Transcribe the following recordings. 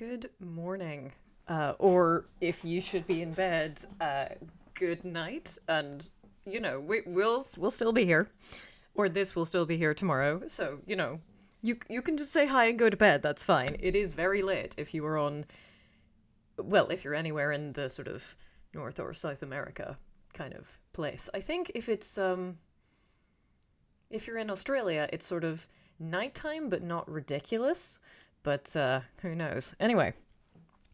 Good morning. Or if you should be in bed, good night. And, we'll still be here. Or this will still be here tomorrow. So, you can just say hi and go to bed. That's fine. It is very late if you are if you're anywhere in the sort of North or South America kind of place. I think if you're in Australia, it's sort of nighttime, but not ridiculous. But who knows? Anyway,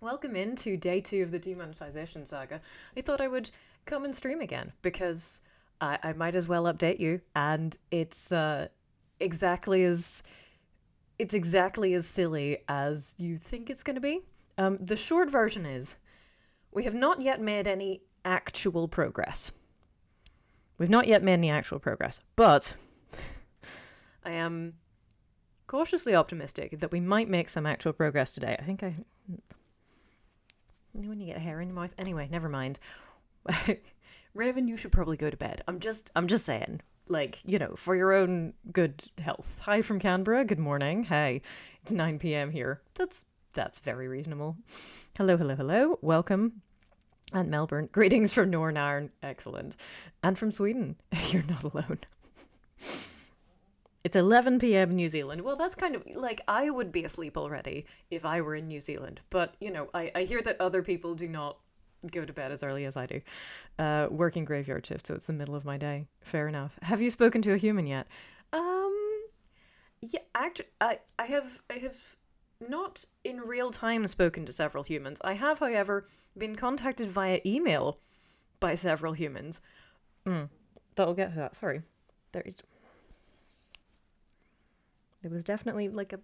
welcome into day 2 of the Demonetisation saga. I thought I would come and stream again because I might as well update you, and it's exactly as silly as you think it's going to be. The short version is we have not yet made any actual progress. But I am cautiously optimistic that we might make some actual progress today. I think when you get hair in your mouth. Anyway, never mind. Raven, you should probably go to bed. I'm just saying, for your own good health. Hi from Canberra. Good morning. Hey, it's 9 p.m. here. That's very reasonable. Hello. Welcome. And Melbourne. Greetings from Nornarn. Excellent. And from Sweden. You're not alone. It's 11 p.m. New Zealand. Well, that's kind of I would be asleep already if I were in New Zealand. But, I hear that other people do not go to bed as early as I do. Working graveyard shift, so it's the middle of my day. Fair enough. Have you spoken to a human yet? Yeah, actually, I have not in real time spoken to several humans. I have, however, been contacted via email by several humans. But we'll get to that. Sorry. There was definitely a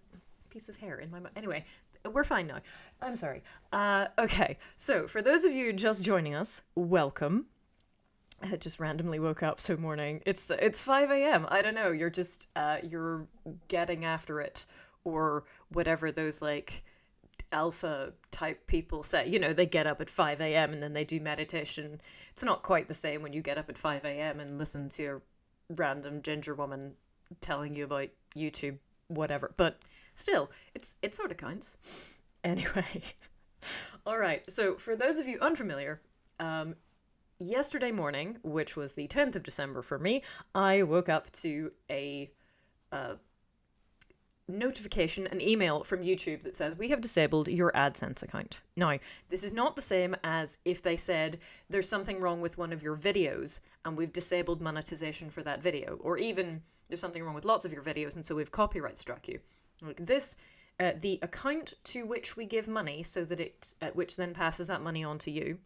piece of hair in my mouth. Anyway, we're fine now. I'm sorry. Okay, so for those of you just joining us, welcome. I just randomly woke up so morning. It's 5 a.m. I don't know. You're just you're getting after it, or whatever those alpha type people say. They get up at 5 a.m. and then they do meditation. It's not quite the same when you get up at 5 a.m. and listen to a random ginger woman telling you about YouTube, whatever. But still, it sort of counts. Anyway, all right. So for those of you unfamiliar, yesterday morning, which was the 10th of December for me, I woke up to a notification, an email from YouTube that says, we have disabled your AdSense account. Now, this is not the same as if they said there's something wrong with one of your videos and we've disabled monetization for that video, or even there's something wrong with lots of your videos and so we've copyright struck you. The account to which we give money, so that which then passes that money on to you,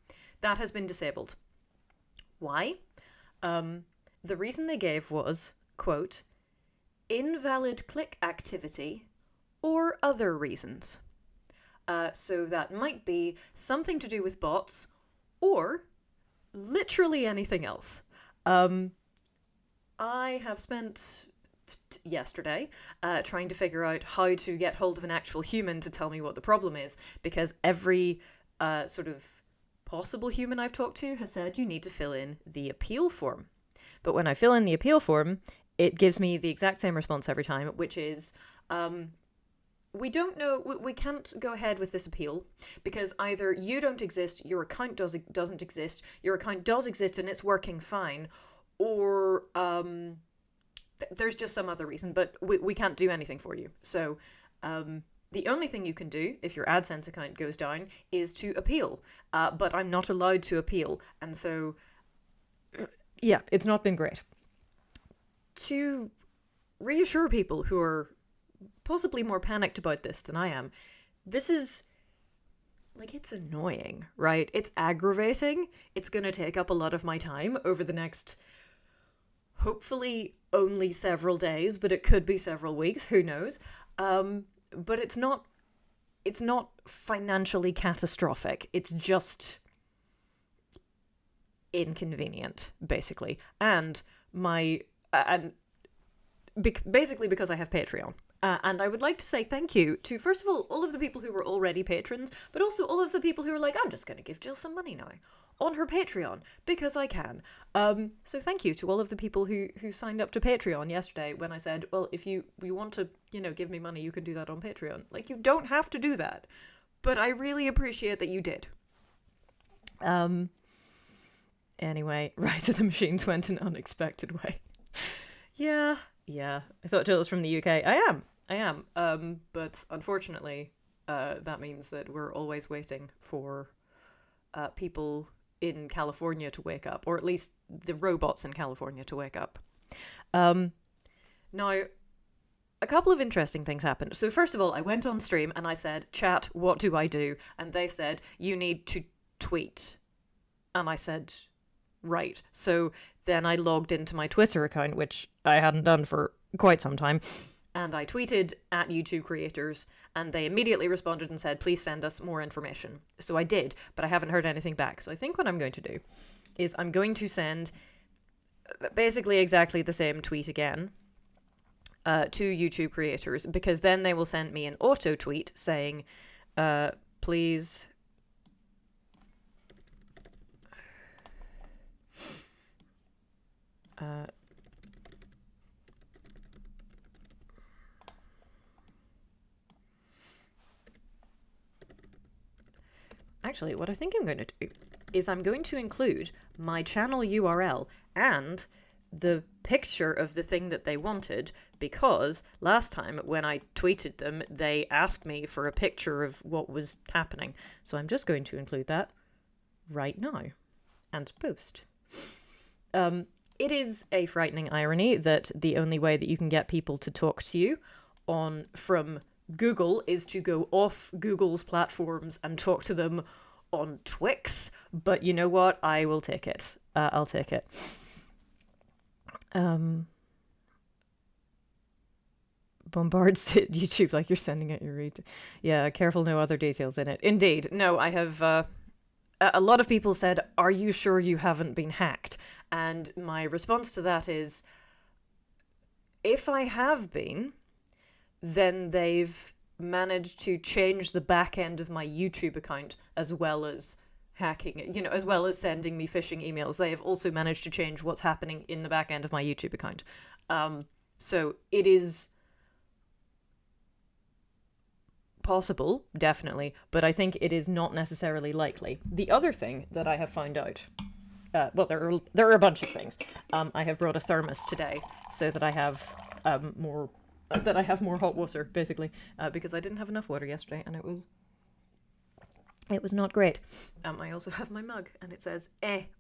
that has been disabled. Why? The reason they gave was, quote, invalid click activity or other reasons. So that might be something to do with bots or literally anything else. I have spent yesterday trying to figure out how to get hold of an actual human to tell me what the problem is, because every sort of possible human I've talked to has said you need to fill in the appeal form. But when I fill in the appeal form, it gives me the exact same response every time, which is, we don't know, we can't go ahead with this appeal because either you don't exist, your account doesn't exist, your account does exist and it's working fine, or there's just some other reason, but we can't do anything for you. So the only thing you can do if your AdSense account goes down is to appeal, but I'm not allowed to appeal, and so yeah, it's not been great. To reassure people who are possibly more panicked about this than I am, this is, it's annoying, right? It's aggravating. It's going to take up a lot of my time over the next, hopefully only several days, but it could be several weeks, who knows? But it's not financially catastrophic. It's just inconvenient, basically. And basically because I have Patreon. And I would like to say thank you to, first of all of the people who were already patrons, but also all of the people who are I'm just going to give Jill some money now on her Patreon because I can. So thank you to all of the people who signed up to Patreon yesterday when I said, well, if you want to, give me money, you can do that on Patreon. You don't have to do that, but I really appreciate that you did. Anyway, Rise of the Machines went an unexpected way. Yeah. I thought Jill was from the UK. I am. But unfortunately, that means that we're always waiting for people in California to wake up, or at least the robots in California to wake up. Now, a couple of interesting things happened. So first of all, I went on stream and I said, chat, what do I do? And they said, you need to tweet. And I said, right. So then I logged into my Twitter account, which I hadn't done for quite some time. And I tweeted at YouTube creators, and they immediately responded and said, please send us more information. So I did, but I haven't heard anything back. So I think what I'm going to do is I'm going to send basically exactly the same tweet again to YouTube creators, because then they will send me an auto tweet saying, please... Actually, what I think I'm going to do is I'm going to include my channel URL and the picture of the thing that they wanted, because last time when I tweeted them, they asked me for a picture of what was happening. So I'm just going to include that right now and post. It is a frightening irony that the only way that you can get people to talk to you from Google is to go off Google's platforms and talk to them on Twix, but you know what? I will take it. I'll take it. Bombards YouTube like you're sending out your read. Yeah, careful, no other details in it. Indeed. No, I have... a lot of people said, are you sure you haven't been hacked? And my response to that is, if I have been, then they've managed to change the back end of my YouTube account, as well as hacking it, as well as sending me phishing emails. They have also managed to change what's happening in the back end of my YouTube account. So it is possible, definitely, but I think it is not necessarily likely. The other thing that I have found out, well, there are a bunch of things. I have brought a thermos today so that I have more hot water, basically, because I didn't have enough water yesterday, and it was not great. I also have my mug, and it says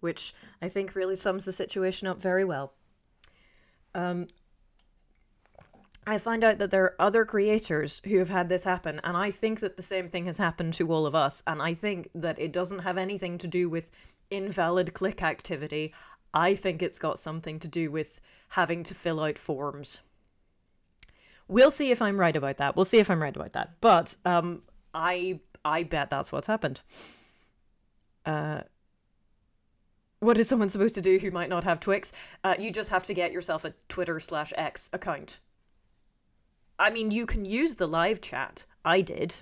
which I think really sums the situation up very well. I find out that there are other creators who have had this happen, and I think that the same thing has happened to all of us, and I think that it doesn't have anything to do with invalid click activity. I think it's got something to do with having to fill out forms. We'll see if I'm right about that. But I bet that's what's happened. What is someone supposed to do who might not have Twix? You just have to get yourself a Twitter/X account. I mean, you can use the live chat. I did.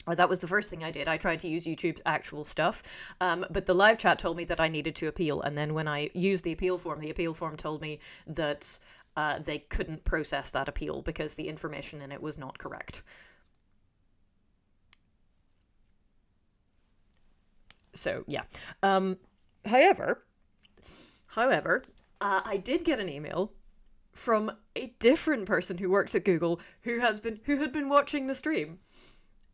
That was the first thing I did. I tried to use YouTube's actual stuff, but the live chat told me that I needed to appeal. And then when I used the appeal form told me that they couldn't process that appeal because the information in it was not correct. So, yeah. However, I did get an email from a different person who works at Google who had been watching the stream.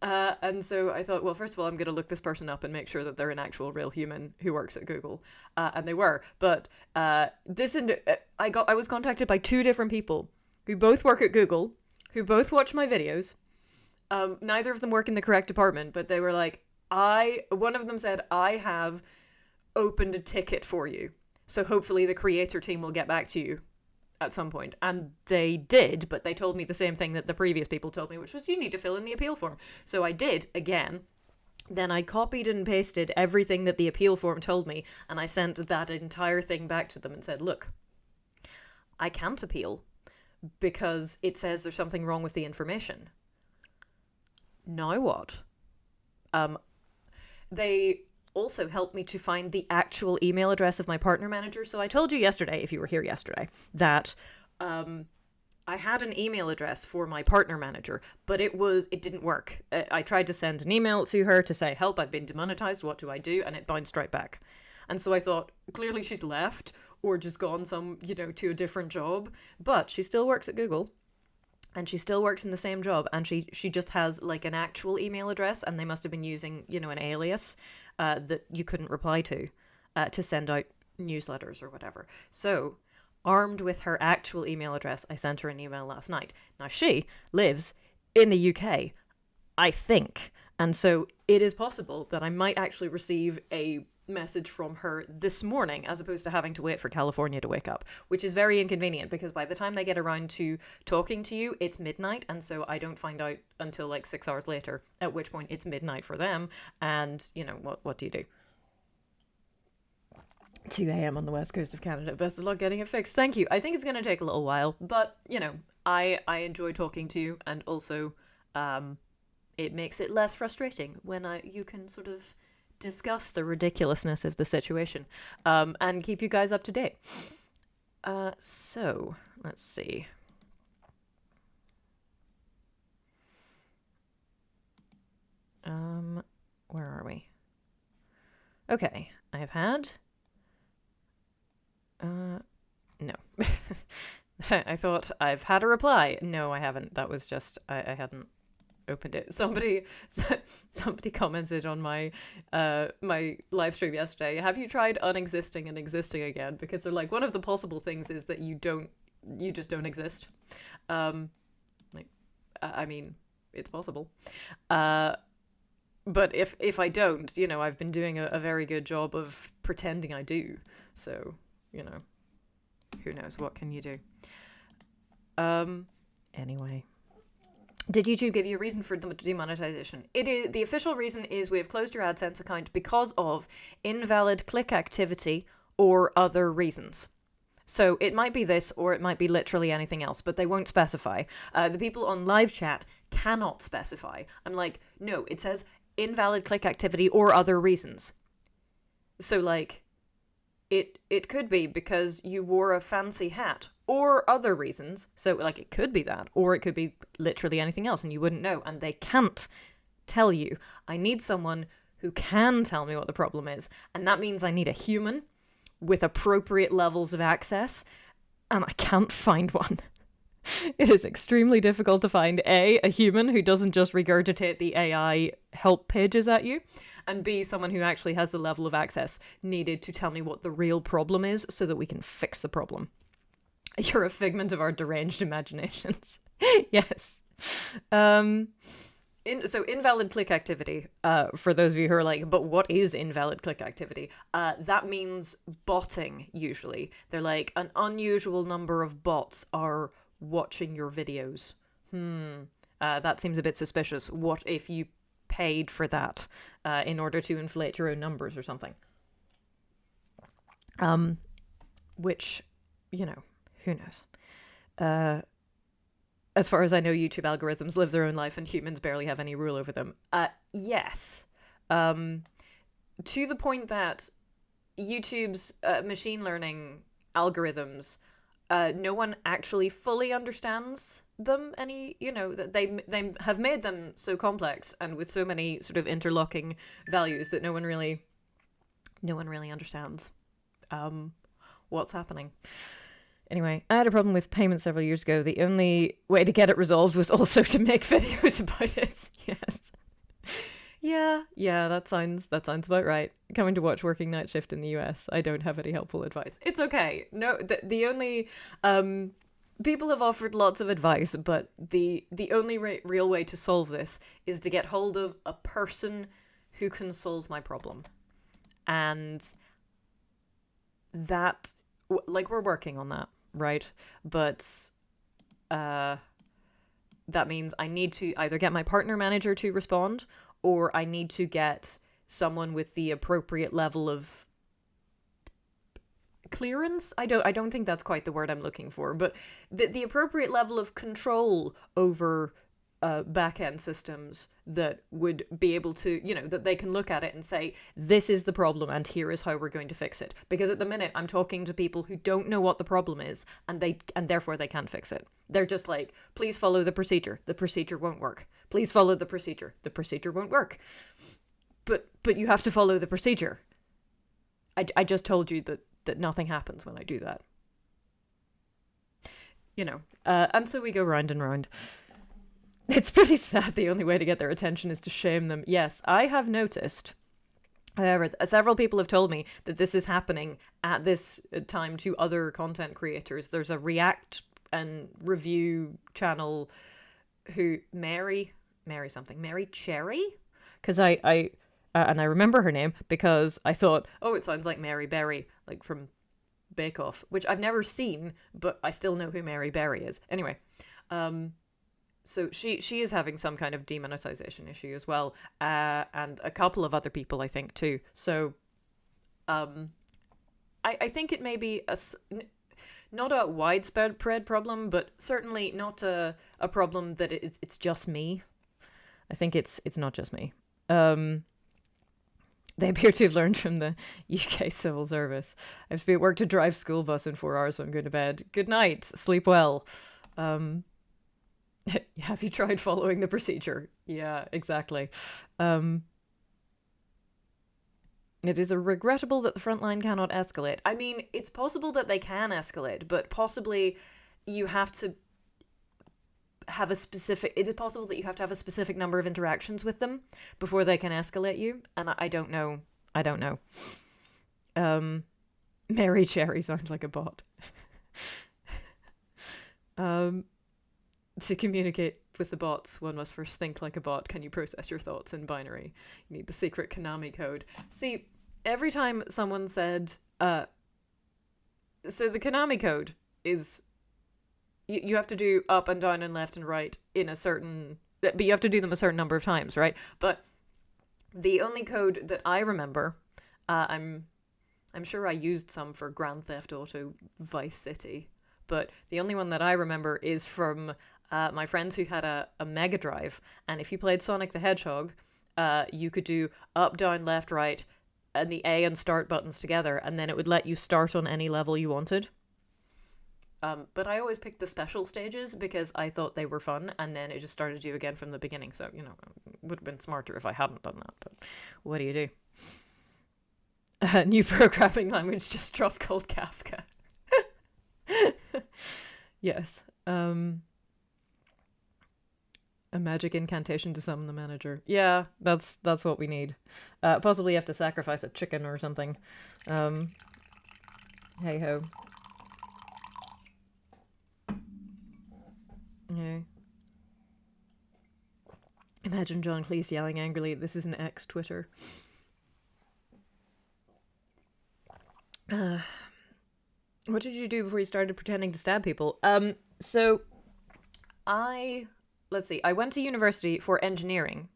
And so I thought, well, first of all, I'm going to look this person up and make sure that they're an actual real human who works at Google. And they were. But I was contacted by two different people who both work at Google, who both watch my videos. Neither of them work in the correct department, but they were like, one of them said, I have opened a ticket for you. So hopefully the creator team will get back to you at some point. And they did, but they told me the same thing that the previous people told me, which was you need to fill in the appeal form. So I did, again. Then I copied and pasted everything that the appeal form told me, and I sent that entire thing back to them and said, look, I can't appeal because it says there's something wrong with the information. Now what? They also helped me to find the actual email address of my partner manager. So I told you yesterday, if you were here yesterday, that I had an email address for my partner manager, but it didn't work. I tried to send an email to her to say, help, I've been demonetized, what do I do? And it bounced right back. And so I thought, clearly she's left or just gone to a different job. But she still works at Google and she still works in the same job. And she just has like an actual email address, and they must have been using, an alias that you couldn't reply to send out newsletters or whatever. So armed with her actual email address, I sent her an email last night. Now, she lives in the UK, I think. And so it is possible that I might actually receive a message from her this morning, as opposed to having to wait for California to wake up, which is very inconvenient because by the time they get around to talking to you, it's midnight. And so I don't find out until like 6 hours later, at which point it's midnight for them. And, what do you do? 2 a.m. on the west coast of Canada. Best of luck getting it fixed. Thank you. I think it's going to take a little while, but, I enjoy talking to you, and also it makes it less frustrating when you can sort of discuss the ridiculousness of the situation and keep you guys up to date. So, let's see. Where are we? Okay, I've had... no. I thought I've had a reply. No, I haven't. That was just, I hadn't opened it. Somebody commented on my my live stream yesterday. Have you tried unexisting and existing again? Because they're like, one of the possible things is that you just don't exist. I mean, it's possible. But if I don't, I've been doing a very good job of pretending I do. So, who knows? What can you do? Anyway. Did YouTube give you a reason for the demonetization? The official reason is we have closed your AdSense account because of invalid click activity or other reasons. So it might be this, or it might be literally anything else, but they won't specify. The people on live chat cannot specify. I'm like, no, it says invalid click activity or other reasons. So like, it could be because you wore a fancy hat or other reasons. So like, it could be that, or it could be literally anything else and you wouldn't know. And they can't tell you. I need someone who can tell me what the problem is. And that means I need a human with appropriate levels of access. And I can't find one. It is extremely difficult to find a human who doesn't just regurgitate the AI help pages at you, and B, someone who actually has the level of access needed to tell me what the real problem is so that we can fix the problem. You're a figment of our deranged imaginations. Yes. So invalid click activity, for those of you who are like, but what is invalid click activity? That means botting, usually. They're like, an unusual number of bots are watching your videos. That seems a bit suspicious. What if you paid for that in order to inflate your own numbers or something? Which, who knows? As far as I know, YouTube algorithms live their own life and humans barely have any rule over them. Yes. To the point that YouTube's machine learning algorithms, no one actually fully understands them. They have made them so complex and with so many sort of interlocking values that no one really understands what's happening. Anyway, I had a problem with payment several years ago. The only way to get it resolved was also to make videos about it. Yes. Yeah, that sounds about right. Coming to watch Working Night Shift in the US, I don't have any helpful advice. It's okay. No, the only people have offered lots of advice, but the only real way to solve this is to get hold of a person who can solve my problem, and that, like, we're working on that, right? But that means I need to either get my partner manager to respond, or I need to get someone with the appropriate level of clearance. I don't think that's quite the word I'm looking for, but the appropriate level of control over back-end systems that would be able to, that they can look at it and say, this is the problem and here is how we're going to fix it. Because at the minute, I'm talking to people who don't know what the problem is, and therefore they can't fix it. They're just like, please follow the procedure. The procedure won't work. Please follow the procedure. The procedure won't work. But you have to follow the procedure. I just told you that nothing happens when I do that. And so we go round and round. It's pretty sad the only way to get their attention is to shame them. Yes, I have noticed. However, several people have told me that this is happening at this time to other content creators. There's a react and review channel who Mary Cherry? Because I remember her name because I thought, oh, it sounds like Mary Berry, like from Bake Off, which I've never seen, but I still know who Mary Berry is. Anyway, so she is having some kind of demonetization issue as well, and a couple of other people, I think, too. So, I think it may be not a widespread problem, but certainly not a problem that it's just me. I think it's not just me. They appear to have learned from the UK civil service. I have to be at work to drive school bus in 4 hours, so I'm going to bed. Good night. Sleep well. Have you tried following the procedure? Yeah, exactly. It is regrettable that the front line cannot escalate. I mean, it's possible that they can escalate, but possibly you have to have it is possible that you have to have a specific number of interactions with them before they can escalate you, and I don't know. Mary Cherry sounds like a bot. To communicate with the bots, one must first think like a bot. Can you process your thoughts in binary? You need the secret Konami code. See, every time someone said, so the Konami code is, you have to do up and down and left and right in a certain, but you have to do them a certain number of times, right? But the only code that I remember, I'm sure I used some for Grand Theft Auto Vice City, but the only one that I remember is from my friends who had a Mega Drive, and if you played Sonic the Hedgehog, you could do up, down, left, right, and the A and start buttons together, and then it would let you start on any level you wanted. But I always picked the special stages because I thought they were fun, and then it just started you again from the beginning, so, it would have been smarter if I hadn't done that, but what do you do? A new programming language just dropped called Kafka. Yes. A magic incantation to summon the manager. Yeah, that's what we need. Possibly you have to sacrifice a chicken or something. Hey ho. Yeah. Imagine John Cleese yelling angrily, "This is an ex-Twitter." What did you do before you started pretending to stab people? So let's see, I went to university for engineering,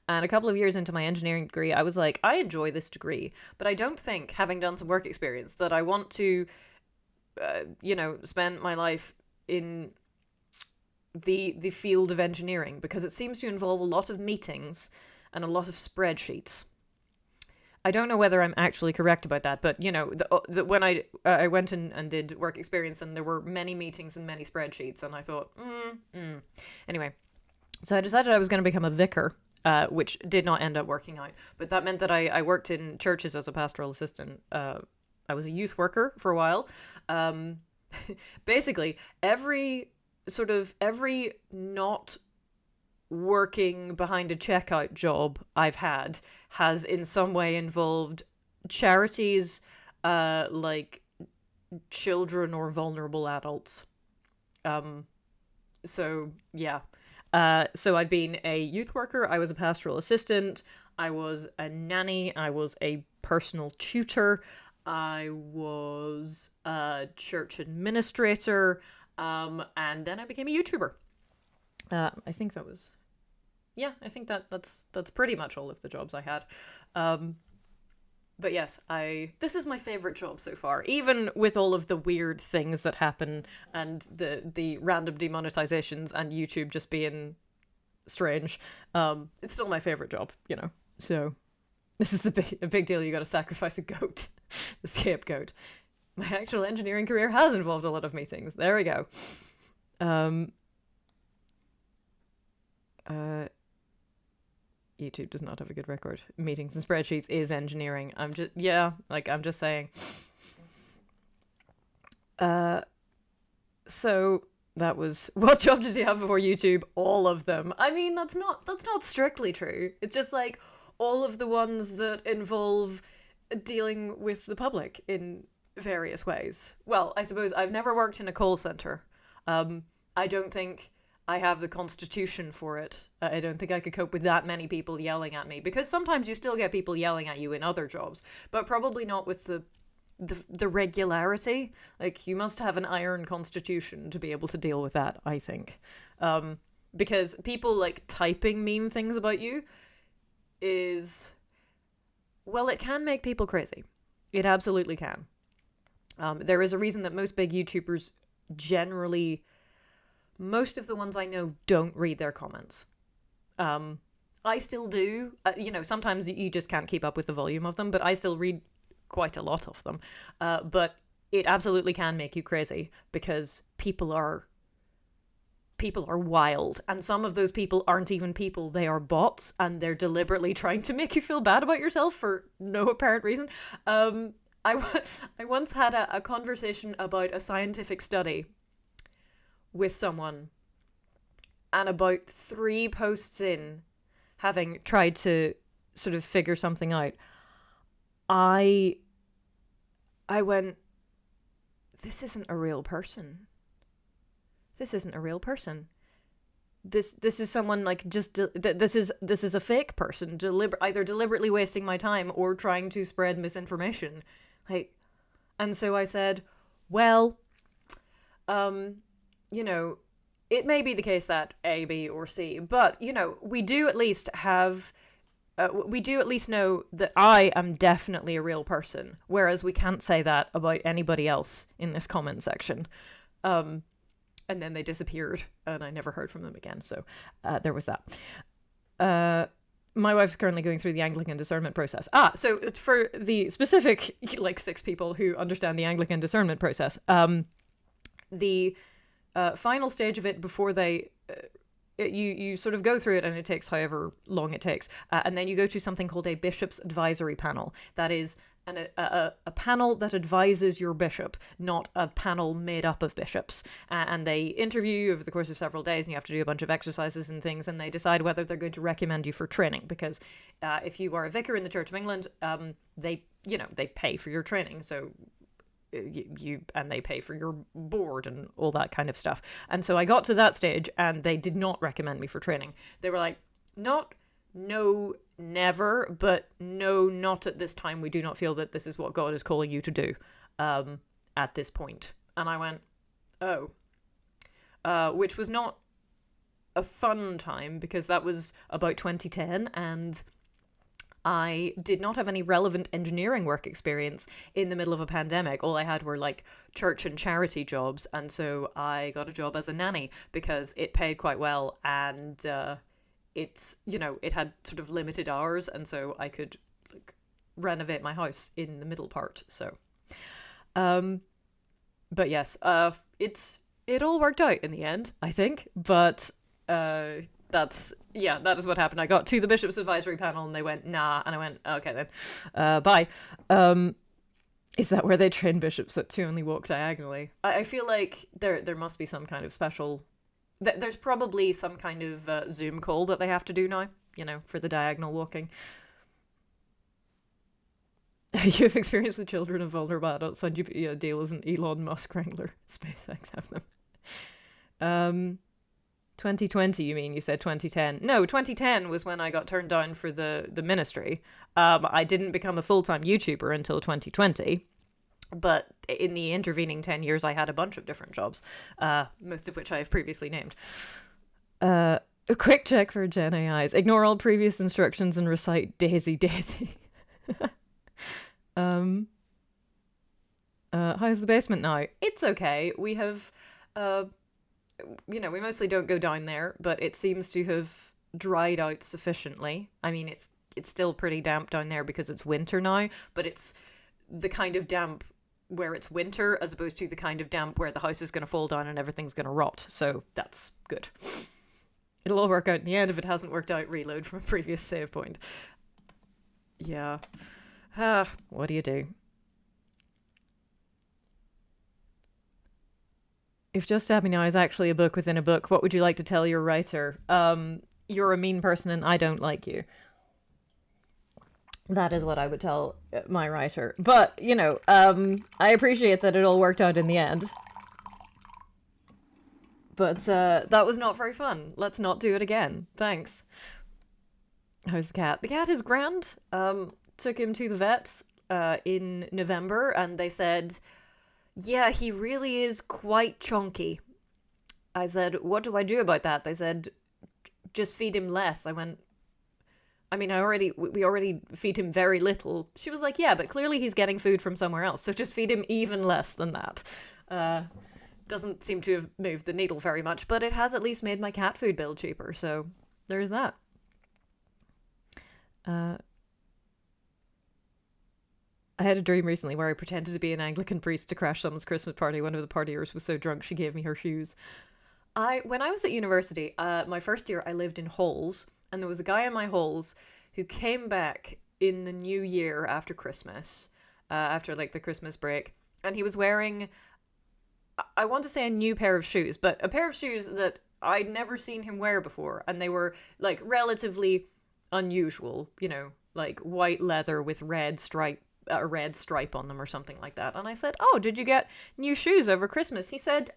and a couple of years into my engineering degree, I was like, I enjoy this degree, but I don't think, having done some work experience, that I want to, spend my life in the field of engineering, because it seems to involve a lot of meetings and a lot of spreadsheets. I don't know whether I'm actually correct about that, but, when I went and did work experience, and there were many meetings and many spreadsheets, and I thought, Anyway, so I decided I was going to become a vicar, which did not end up working out. But that meant that I worked in churches as a pastoral assistant. I was a youth worker for a while. Basically, every not working behind a checkout job I've had has in some way involved charities like children or vulnerable adults. So yeah. So I've been a youth worker, I was a pastoral assistant, I was a nanny, I was a personal tutor, I was a church administrator, and then I became a YouTuber. I think that was... Yeah, I think that's pretty much all of the jobs I had. But yes, this is my favorite job so far, even with all of the weird things that happen and the random demonetizations and YouTube just being strange. It's still my favorite job, you know. So this is a big deal. You got to sacrifice a goat, the scapegoat. My actual engineering career has involved a lot of meetings. There we go. YouTube does not have a good record. Meetings and spreadsheets is engineering. I'm just saying. So that was, what job did you have before YouTube? All of them. I mean, that's not strictly true. It's just like all of the ones that involve dealing with the public in various ways. Well, I suppose I've never worked in a call center. I don't think I have the constitution for it. I don't think I could cope with that many people yelling at me, because sometimes you still get people yelling at you in other jobs, but probably not with the regularity. Like, you must have an iron constitution to be able to deal with that, I think. Because people, like, typing mean things about you is, well, it can make people crazy. It absolutely can. There is a reason that most big YouTubers generally, most of the ones I know, don't read their comments. I still do. Sometimes you just can't keep up with the volume of them, but I still read quite a lot of them. But it absolutely can make you crazy, because people are wild, and some of those people aren't even people. They are bots, and they're deliberately trying to make you feel bad about yourself for no apparent reason. I once had a conversation about a scientific study with someone, and about 3 posts in, having tried to sort of figure something out, I went, this isn't a real person. This isn't a real person. This is someone, like, just this is a fake person, either deliberately wasting my time or trying to spread misinformation. Like, and so I said, well, it may be the case that A, B, or C, but, we do at least know that I am definitely a real person, whereas we can't say that about anybody else in this comment section. And then they disappeared, and I never heard from them again, so there was that. My wife's currently going through the Anglican discernment process. So for the specific, 6 people who understand the Anglican discernment process, the final stage of it, before they you sort of go through it, and it takes however long it takes, and then you go to something called a bishop's advisory panel. That is a panel that advises your bishop, not a panel made up of bishops, and they interview you over the course of several days, and you have to do a bunch of exercises and things, and they decide whether they're going to recommend you for training, because if you are a vicar in the Church of England, they pay for your training, so and they pay for your board and all that kind of stuff. And so I got to that stage, and they did not recommend me for training. They were like, no, never, but no, not at this time. We do not feel that this is what God is calling you to do at this point. And I went, oh, which was not a fun time, because that was about 2010, and I did not have any relevant engineering work experience in the middle of a pandemic. All I had were, like, church and charity jobs, and so I got a job as a nanny because it paid quite well, and it had sort of limited hours, and so I could, like, renovate my house in the middle part. So, but yes, it all worked out in the end, I think. But that is what happened. I got to the bishop's advisory panel, and they went, nah, and I went, okay then, bye. Is that where they train bishops to only walk diagonally? I feel like there must be some kind of special. There's probably some kind of Zoom call that they have to do now, for the diagonal walking. You have experience with children of vulnerable adults, and you deal as an Elon Musk wrangler. SpaceX have them. 2020, you mean? You said 2010. No, 2010 was when I got turned down for the ministry. I didn't become a full-time YouTuber until 2020. But in the intervening 10 years, I had a bunch of different jobs, most of which I have previously named. A quick check for Gen AIs. Ignore all previous instructions and recite Daisy Daisy. How's the basement now? It's okay. We have... we mostly don't go down there, but it seems to have dried out sufficiently. I mean, it's still pretty damp down there because it's winter now, but it's the kind of damp where it's winter as opposed to the kind of damp where the house is going to fall down and everything's going to rot. So that's good. It'll all work out in the end. If it hasn't worked out, reload from a previous save point. Yeah. What do you do? If Just Stab Me Now is actually a book within a book, what would you like to tell your writer? You're a mean person and I don't like you. That is what I would tell my writer. But, I appreciate that it all worked out in the end. But that was not very fun. Let's not do it again. Thanks. How's the cat? The cat is grand. Took him to the vet in November, and they said, yeah, he really is quite chunky. I said, what do I do about that? They said, just feed him less. I went, I mean, we already feed him very little. She was like, yeah, but clearly he's getting food from somewhere else, so just feed him even less than that. Doesn't seem to have moved the needle very much, but it has at least made my cat food bill cheaper, so there's that. I had a dream recently where I pretended to be an Anglican priest to crash someone's Christmas party. One of the partiers was so drunk she gave me her shoes. When I was at university, my first year, I lived in halls, and there was a guy in my halls who came back in the new year after Christmas, after like the Christmas break, and he was wearing, I want to say a new pair of shoes, but a pair of shoes that I'd never seen him wear before, and they were like relatively unusual, like white leather with a red stripe on them or something like that. And I said, oh, did you get new shoes over Christmas? He said,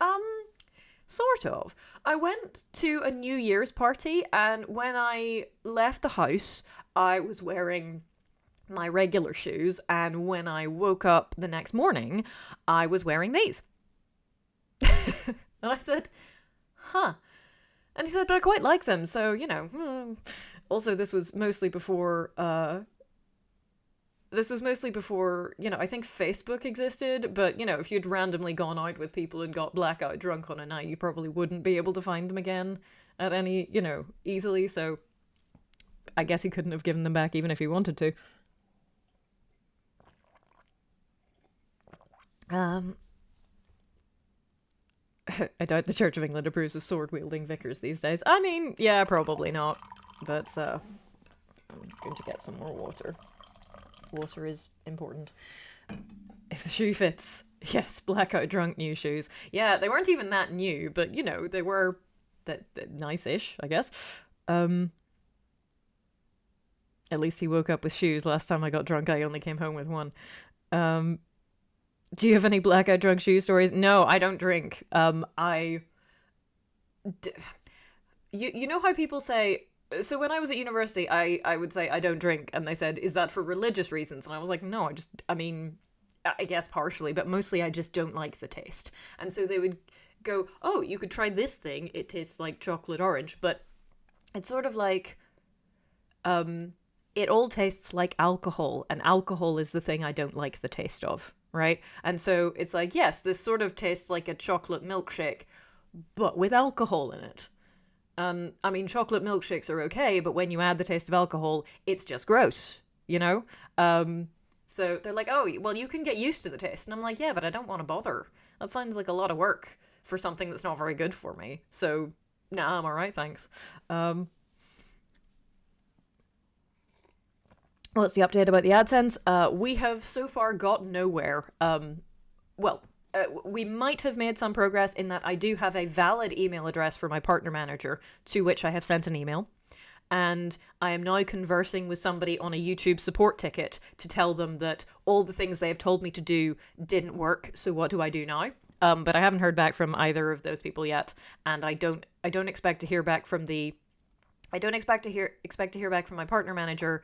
sort of. I went to a New Year's party, and when I left the house, I was wearing my regular shoes, and when I woke up the next morning, I was wearing these. And I said, huh. And he said, but I quite like them, so, Also, this was mostly before, I think Facebook existed, but, if you'd randomly gone out with people and got blackout drunk on a night, you probably wouldn't be able to find them again at any, easily, so I guess he couldn't have given them back even if he wanted to. I doubt the Church of England approves of sword-wielding vicars these days. I mean, yeah, probably not, but, I'm going to get some more water. Water is important. If the shoe fits. Yes, blackout drunk new shoes. Yeah, they weren't even that new, but, they were nice-ish, I guess. At least he woke up with shoes. Last time I got drunk, I only came home with one. Do you have any blackout drunk shoe stories? No, I don't drink. You know how people say... So when I was at university, I would say I don't drink, and they said, is that for religious reasons? And I was like, no, I guess partially, but mostly I just don't like the taste. And so they would go, oh, you could try this thing, it tastes like chocolate orange, but it's sort of like, it all tastes like alcohol, and alcohol is the thing I don't like the taste of, right? And so it's like, yes, this sort of tastes like a chocolate milkshake, but with alcohol in it. I mean, chocolate milkshakes are okay, but when you add the taste of alcohol, it's just gross, So they're like, oh, well, you can get used to the taste. And I'm like, yeah, but I don't want to bother. That sounds like a lot of work for something that's not very good for me. So, nah, I'm all right, thanks. What's the update about the AdSense? We have so far got nowhere. We might have made some progress in that I do have a valid email address for my partner manager, to which I have sent an email. And I am now conversing with somebody on a YouTube support ticket to tell them that all the things they have told me to do didn't work, so what do I do now? But I haven't heard back from either of those people yet, and I don't expect to hear back from expect to hear back from my partner manager.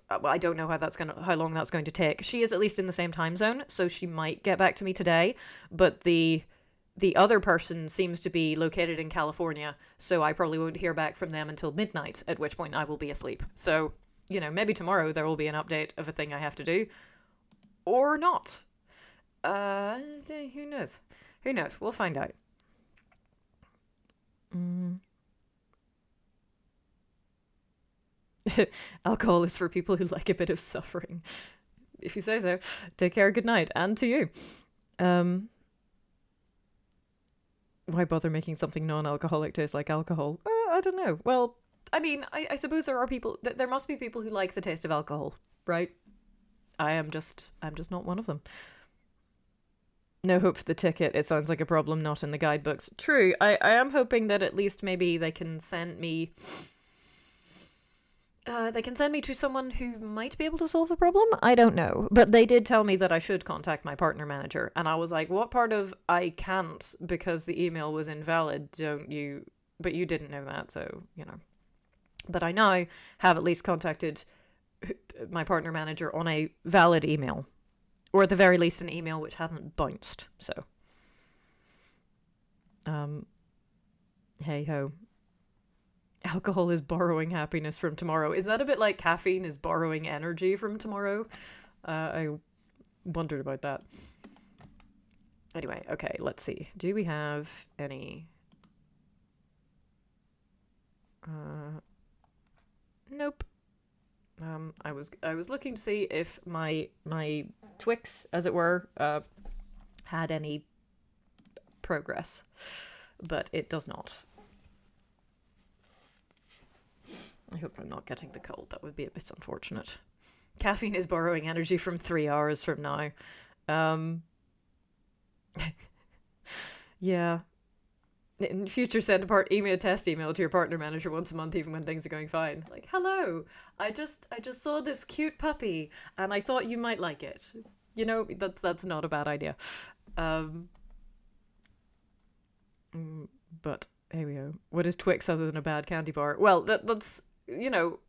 I don't know how long that's going to take. She is at least in the same time zone, so she might get back to me today. But the other person seems to be located in California, so I probably won't hear back from them until midnight, at which point I will be asleep. So, maybe tomorrow there will be an update of a thing I have to do. Or not. Who knows? Who knows? We'll find out. Alcohol is for people who like a bit of suffering. If you say so. Take care, good night, and to you. Why bother making something non-alcoholic taste like alcohol? I don't know. Well, I mean, I suppose there are people. There must be people who like the taste of alcohol, right? I'm just not one of them. No hope for the ticket. It sounds like a problem not in the guidebooks. True. I am hoping that at least maybe they can send me. They can send me to someone who might be able to solve the problem. I don't know. But they did tell me that I should contact my partner manager. And I was like, what part of I can't because the email was invalid don't you... But you didn't know that, so, you know. But I now have at least contacted my partner manager on a valid email. Or at the very least an email which hasn't bounced. So. Hey ho. Alcohol is borrowing happiness from tomorrow. Is that a bit like caffeine is borrowing energy from tomorrow? I wondered about that. Anyway, okay, let's see. Do we have any... Nope. I was looking to see if my Twix, as it were, had any progress, but it does not. I hope I'm not getting the cold. That would be a bit unfortunate. Caffeine is borrowing energy from 3 hours from now. Yeah. In future, send a test email to your partner manager once a month, even when things are going fine. Like, hello, I just saw this cute puppy, and I thought you might like it. You know, that's not a bad idea. But here we go. What is Twix other than a bad candy bar? Well, that's, you know,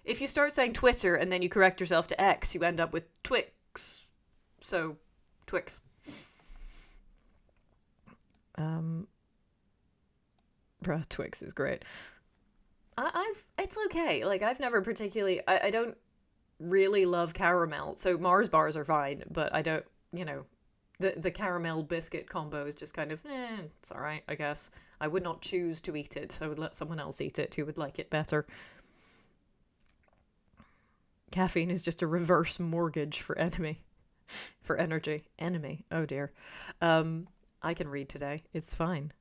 if you start saying Twitter and then you correct yourself to X, you end up with Twix. So, Twix. Bruh, Twix is great. It's okay. Like, I've never particularly, I don't really love caramel, so Mars bars are fine, but I don't, you know, the caramel biscuit combo is just kind of, it's alright, I guess. I would not choose to eat it. I would let someone else eat it who would like it better. Caffeine is just a reverse mortgage for energy. Enemy. Oh dear. I can read today. It's fine.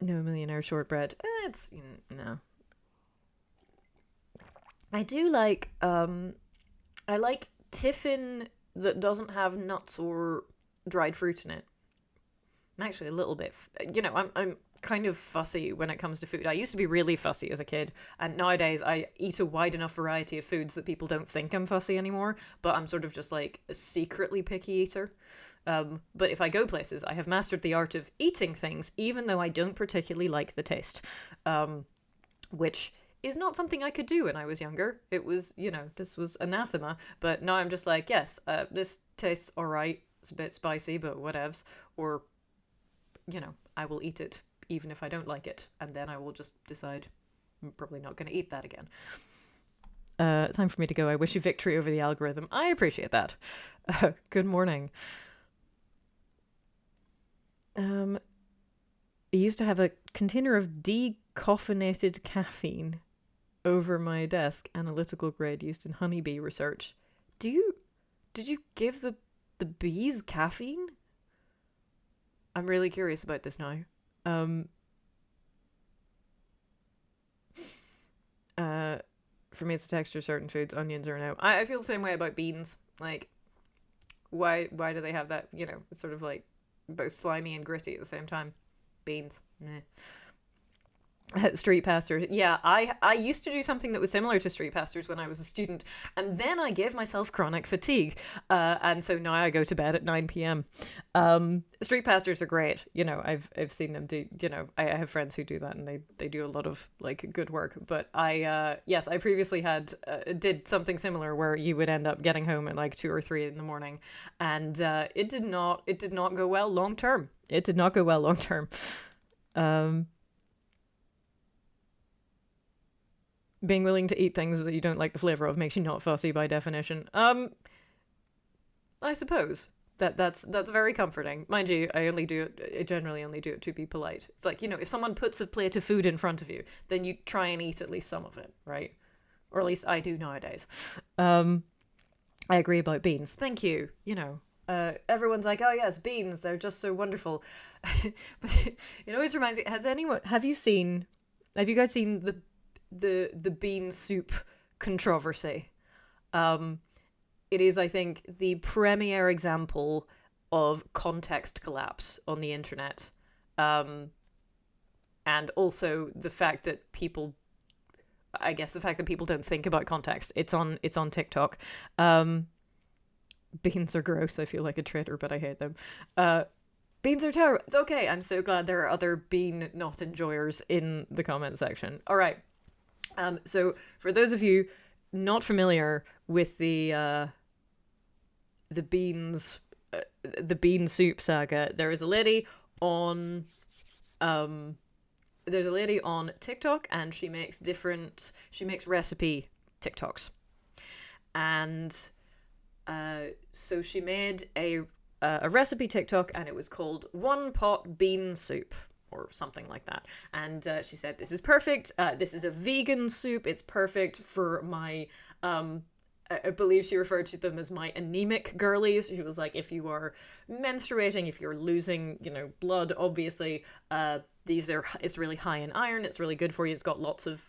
No millionaire shortbread. It's no. I do like I like tiffin that doesn't have nuts or dried fruit in it. I'm actually a little bit, you know, I'm kind of fussy when it comes to food. I used to be really fussy as a kid, and nowadays I eat a wide enough variety of foods that people don't think I'm fussy anymore, but I'm sort of just like a secretly picky eater. But if I go places, I have mastered the art of eating things, even though I don't particularly like the taste, which is not something I could do when I was younger. It was, you know, this was anathema, but now I'm just like, yes, this tastes alright, it's a bit spicy, but whatevs, or, you know, I will eat it, even if I don't like it, and then I will just decide I'm probably not going to eat that again. Time for me to go. I wish you victory over the algorithm. I appreciate that. Good morning. I used to have a container of decaffeinated caffeine over my desk, analytical grade used in honeybee research. Did you give the bees caffeine? I'm really curious about this now. For me, it's the texture of certain foods. Onions are no. I feel the same way about beans. Like, why do they have that? You know, it's sort of like both slimy and gritty at the same time. Beans. Nah. Street pastors. Yeah, I used to do something that was similar to street pastors when I was a student, and then I gave myself chronic fatigue, and so now I go to bed at 9 p.m. Street pastors are great. You know, I've seen them do. You know, I have friends who do that, and they do a lot of like good work. But I previously did something similar where you would end up getting home at like 2 or 3 in the morning, and it did not go well long term. It did not go well long term. Being willing to eat things that you don't like the flavor of makes you not fussy by definition. I suppose. That's very comforting. Mind you, I generally only do it to be polite. It's like, if someone puts a plate of food in front of you, then you try and eat at least some of it, right? Or at least I do nowadays. I agree about beans. Thank you. Everyone's like, oh yes, beans, they're just so wonderful. But it always reminds me, have you guys seen the bean soup controversy? It is, I think, the premier example of context collapse on the internet. And also the fact that people don't think about context. It's on TikTok. Beans are gross. I feel like a traitor, but I hate them. Beans are terrible. It's okay. I'm so glad there are other bean not enjoyers in the comment section. All right. So for those of you not familiar with the bean soup saga, there is a lady on TikTok, and she makes recipe TikToks, and so she made a recipe TikTok, and it was called One Pot Bean Soup or something like that. And she said, this is perfect. This is a vegan soup. It's perfect for my, I believe she referred to them as my anemic girlies. She was like, if you are menstruating, if you're losing, blood, obviously, it's really high in iron. It's really good for you. It's got lots of,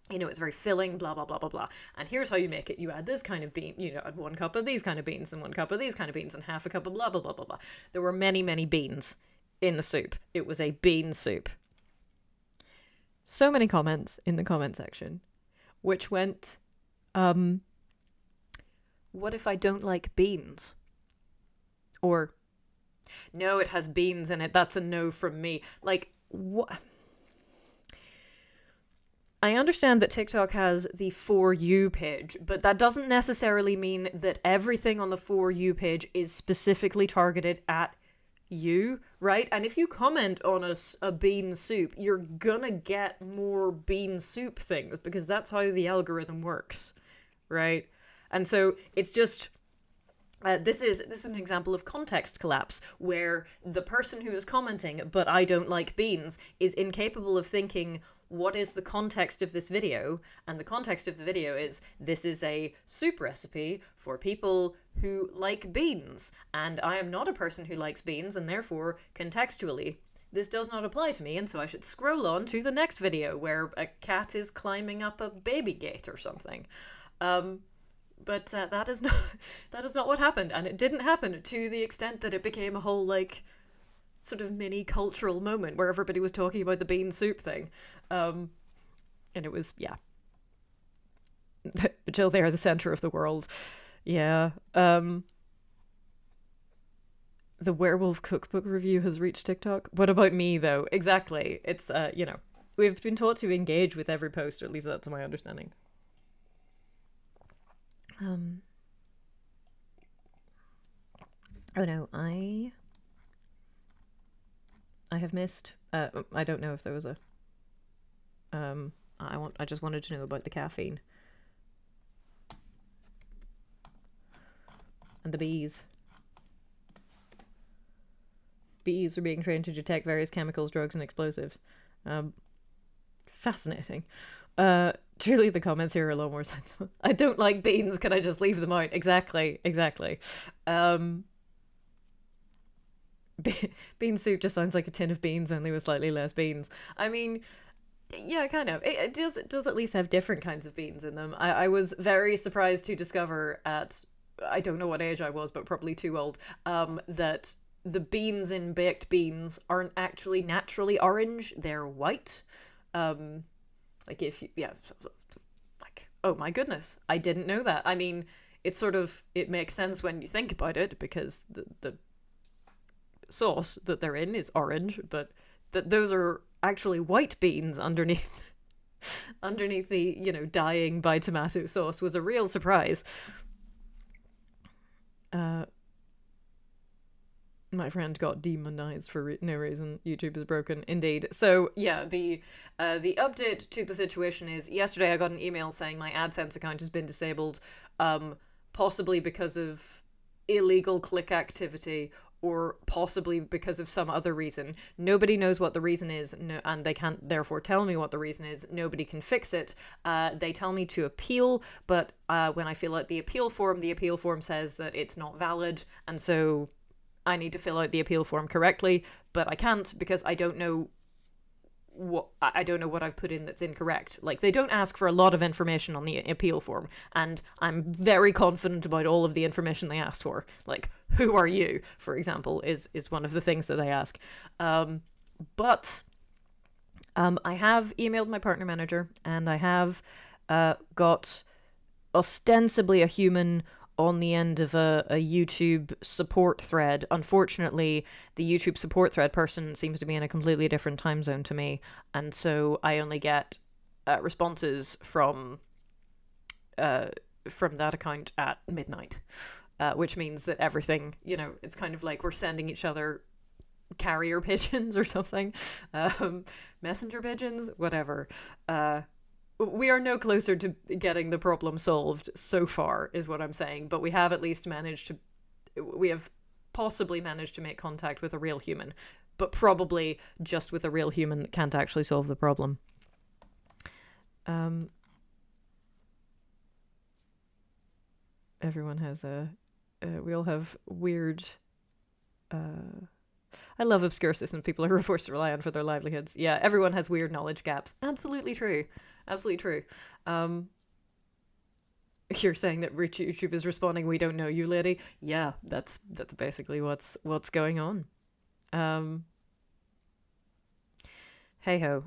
it's very filling, blah, blah, blah, blah, blah. And here's how you make it. You add this kind of bean, add 1 cup of these kind of beans and 1 cup of these kind of beans and half a cup of blah, blah, blah, blah, blah. There were many, many beans in the soup. It was a bean soup. So many comments in the comment section, which went, what if I don't like beans? Or, no, it has beans in it. That's a no from me. Like, what? I understand that TikTok has the For You page, but that doesn't necessarily mean that everything on the For You page is specifically targeted at you, right? And if you comment on a bean soup, you're gonna get more bean soup things, because that's how the algorithm works, right? And so it's just this is an example of context collapse, where the person who is commenting, but I don't like beans, is incapable of thinking, what is the context of this video? And the context of the video is, this is a soup recipe for people who like beans, and I am not a person who likes beans, and therefore, contextually, this does not apply to me, and so I should scroll on to the next video where a cat is climbing up a baby gate or something. But that is not what happened, and it didn't happen to the extent that it became a whole, like, sort of mini cultural moment where everybody was talking about the bean soup thing. And it was, yeah. Jill, they are the center of the world. Yeah. The werewolf cookbook review has reached TikTok. What about me, though? Exactly. It's, we've been taught to engage with every post, or at least that's my understanding. Oh no, I have missed. I don't know if there was a. I just wanted to know about the caffeine and the bees. Bees are being trained to detect various chemicals, drugs, and explosives. Fascinating. Truly, the comments here are a lot more sensible. I don't like beans. Can I just leave them out? Exactly. Bean soup just sounds like a tin of beans, only with slightly less beans. I mean, yeah, kind of. It does at least have different kinds of beans in them. I was very surprised to discover at, I don't know what age I was, but probably too old, that the beans in baked beans aren't actually naturally orange. They're white. Like, if you, yeah, like, oh my goodness, I didn't know that. I mean, it makes sense when you think about it, because the sauce that they're in is orange, but those are actually white beans underneath the, dyeing by tomato sauce was a real surprise. My friend got demonized for no reason. YouTube is broken, indeed. So yeah, the update to the situation is, yesterday I got an email saying my AdSense account has been disabled, possibly because of illegal click activity, or possibly because of some other reason. Nobody knows what the reason is, and they can't therefore tell me what the reason is. Nobody can fix it. They tell me to appeal, but when I fill out the appeal form says that it's not valid, and so I need to fill out the appeal form correctly, but I can't because I don't know what I've put in that's incorrect. Like, they don't ask for a lot of information on the appeal form, and I'm very confident about all of the information they ask for. Like, who are you, for example, is one of the things that they ask. But I have emailed my partner manager, and I have got ostensibly a human on the end of a YouTube support thread. Unfortunately, the YouTube support thread person seems to be in a completely different time zone to me, and so I only get responses from that account at midnight, which means that everything, it's kind of like we're sending each other carrier pigeons or something, messenger pigeons, whatever. We are no closer to getting the problem solved so far, is what I'm saying, but we have at least we have possibly managed to make contact with a real human, but probably just with a real human that can't actually solve the problem. Everyone has we all have weird, I love obscure systems people are forced to rely on for their livelihoods. Yeah, everyone has weird knowledge gaps. Absolutely true. Absolutely true. You're saying that YouTube is responding, "We don't know you, lady." Yeah, that's basically what's going on. Hey ho.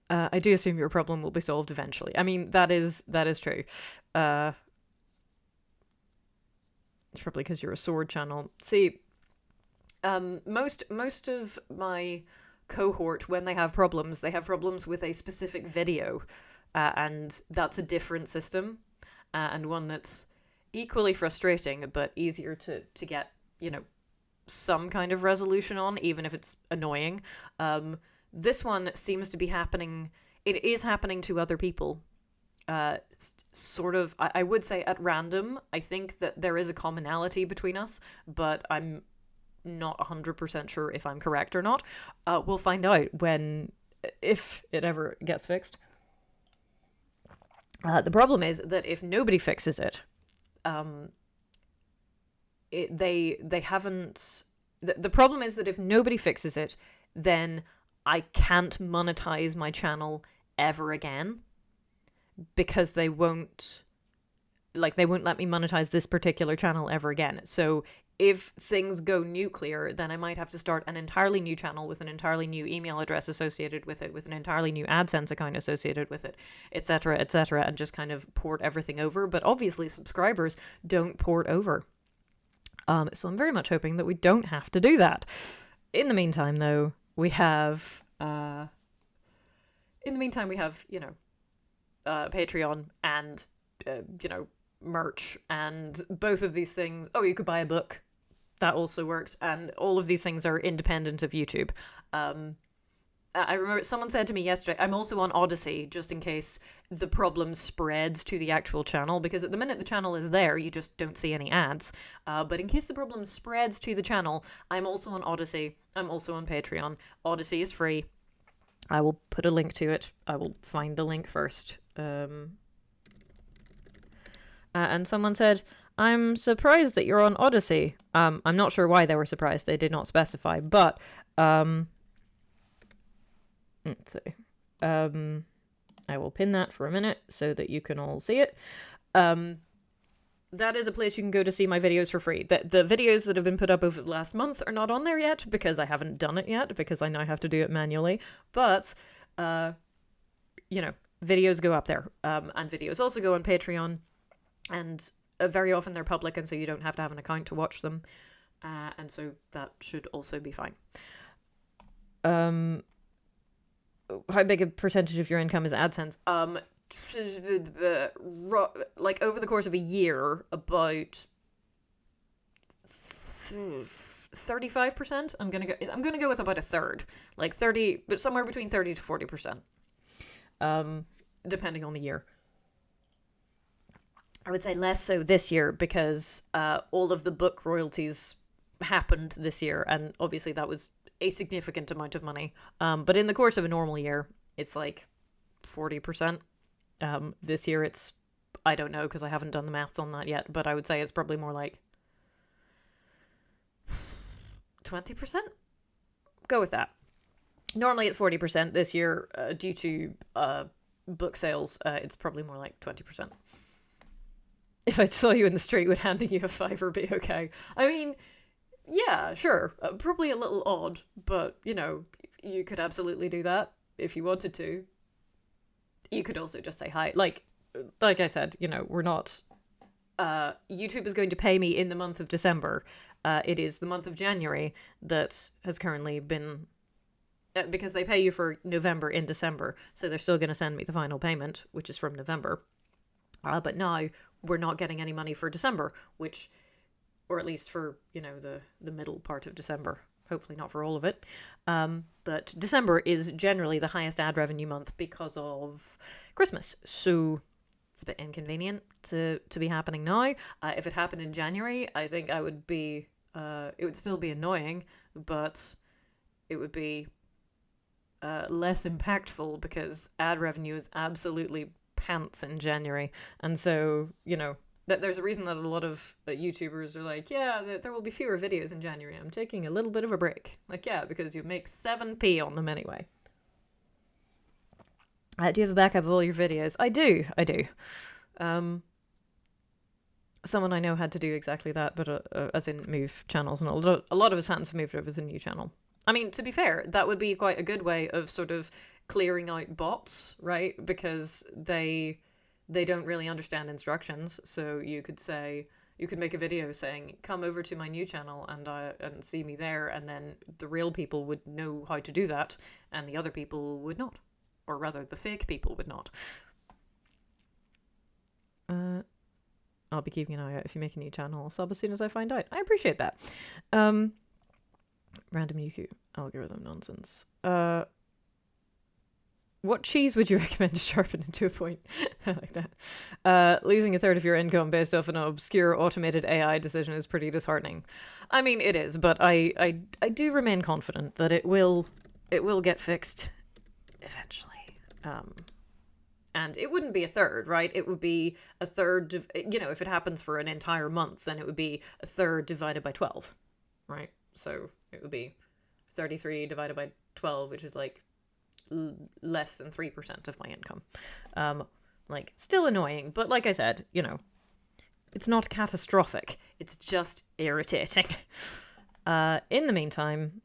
I do assume your problem will be solved eventually. I mean, that is true. It's probably because you're a sword channel. See, most of my cohort, when they have problems with a specific video, and that's a different system, and one that's equally frustrating but easier to get some kind of resolution on, even if it's annoying. This one seems to be happening. It is happening to other people, sort of, I would say at random. I think that there is a commonality between us, but I'm not 100% sure if I'm correct or not. We'll find out if it ever gets fixed. The problem is that if nobody fixes it, they haven't. The problem is that if nobody fixes it, then I can't monetize my channel ever again, because they won't let me monetize this particular channel ever again. So if things go nuclear, then I might have to start an entirely new channel with an entirely new email address associated with it, with an entirely new AdSense account associated with it, etc., and just kind of port everything over. But obviously subscribers don't port over. So I'm very much hoping that we don't have to do that. In the meantime, though, we have Patreon and merch, and both of these things. Oh, you could buy a book. That also works, and all of these things are independent of YouTube. I remember someone said to me yesterday, I'm also on Odyssey, just in case the problem spreads to the actual channel, because at the minute the channel is there, you just don't see any ads. But in case the problem spreads to the channel, I'm also on Odyssey. I'm also on Patreon. Odyssey is free. I will put a link to it. I will find the link first. And someone said, I'm surprised that you're on Odyssey. I'm not sure why they were surprised. They did not specify, but let's see. I will pin that for a minute so that you can all see it. That is a place you can go to see my videos for free. The videos that have been put up over the last month are not on there yet, because I haven't done it yet, because I now have to do it manually. But, videos go up there. And videos also go on Patreon. And very often they're public, and so you don't have to have an account to watch them. And so that should also be fine. How big a percentage of your income is AdSense? Like over the course of a year, about 35%. I'm gonna go with about a third, like 30, but somewhere between 30 to 40%, depending on the year. I would say less so this year because all of the book royalties happened this year, and obviously that was a significant amount of money. But in the course of a normal year, it's like 40%. This year it's, I don't know because I haven't done the maths on that yet, but I would say it's probably more like 20%? Go with that. Normally it's 40%. This year, due to book sales, it's probably more like 20%. If I saw you in the street, would handing you a fiver be okay? I mean, yeah, sure. Probably a little odd, but, you know, you could absolutely do that if you wanted to. You could also just say hi. Like I said, you know, we're not... YouTube is going to pay me in the month of December. It is the month of January that has currently been... because they pay you for November in December, so they're still going to send me the final payment, which is from November. But now we're not getting any money for December, which... or at least for, you know, the middle part of December. Hopefully not for all of it. But December is generally the highest ad revenue month because of Christmas. So it's a bit inconvenient to be happening now. If it happened in January, I think I would be... it would still be annoying, but it would be less impactful because ad revenue is absolutely pants in January. And so, you know... there's a reason that a lot of YouTubers are like, yeah, there will be fewer videos in January. I'm taking a little bit of a break. Like, yeah, because you make 7p on them anyway. Do you have a backup of all your videos? I do. Someone I know had to do exactly that, but as in move channels, and a lot of his fans have moved over to the new channel. I mean, to be fair, that would be quite a good way of sort of clearing out bots, right? Because they don't really understand instructions. So you could make a video saying, come over to my new channel and see me there, and then the real people would know how to do that, and the other people would not. Or rather, the fake people would not. I'll be keeping an eye out if you make a new channel. I'll sub as soon as I find out. I appreciate that. Random Yuku algorithm nonsense. What cheese would you recommend to sharpen into a point? I like that. Losing a third of your income based off an obscure automated AI decision is pretty disheartening. I mean, it is, but I do remain confident that it will get fixed eventually. And it wouldn't be a third, right? It would be a third, you know, if it happens for an entire month, then it would be a third divided by 12, right? So it would be 33 divided by 12, which is like less than 3% of my income. Like, still annoying, but like I said, you know, it's not catastrophic. It's just irritating. In the meantime,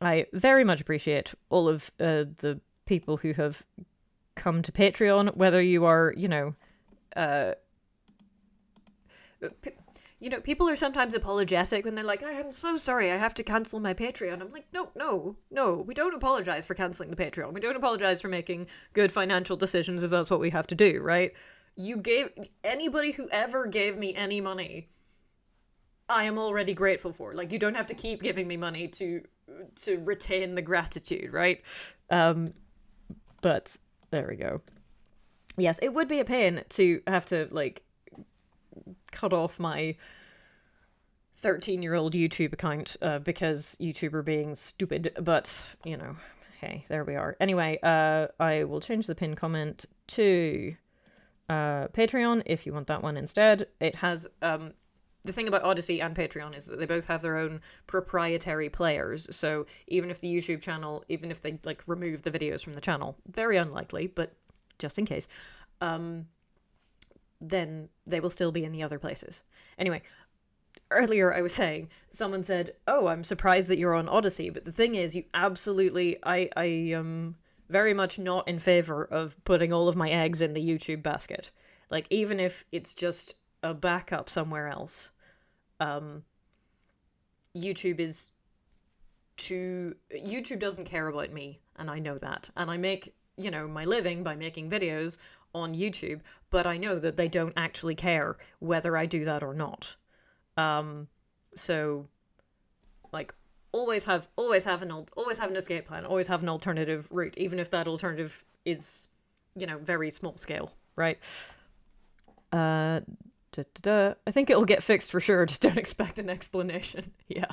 I very much appreciate all of the people who have come to Patreon, whether you are, you know, people are sometimes apologetic when they're like, I am so sorry, I have to cancel my Patreon. I'm like, no, we don't apologize for canceling the Patreon. We don't apologize for making good financial decisions if that's what we have to do, right? Anybody who ever gave me any money, I am already grateful for. Like, you don't have to keep giving me money to retain the gratitude, right? But there we go. Yes, it would be a pain to have to, like, cut off my 13-year-old YouTube account because YouTube are being stupid, but, you know, hey, there we are. Anyway, I will change the pinned comment to Patreon if you want that one instead. It has... the thing about Odyssey and Patreon is that they both have their own proprietary players. So even if the YouTube channel, even if they like remove the videos from the channel, very unlikely, but just in case, then they will still be in the other places. Anyway, earlier I was saying, someone said, oh, I'm surprised that you're on Odyssey. But the thing is, you absolutely, I am very much not in favor of putting all of my eggs in the YouTube basket. Like, even if it's just a backup somewhere else. YouTube doesn't care about me, and I know that. And I make, you know, my living by making videos on YouTube, but I know that they don't actually care whether I do that or not. So, like, always have an escape plan, always have an alternative route, even if that alternative is, you know, very small scale, right? I think it'll get fixed for sure. Just don't expect an explanation. Yeah.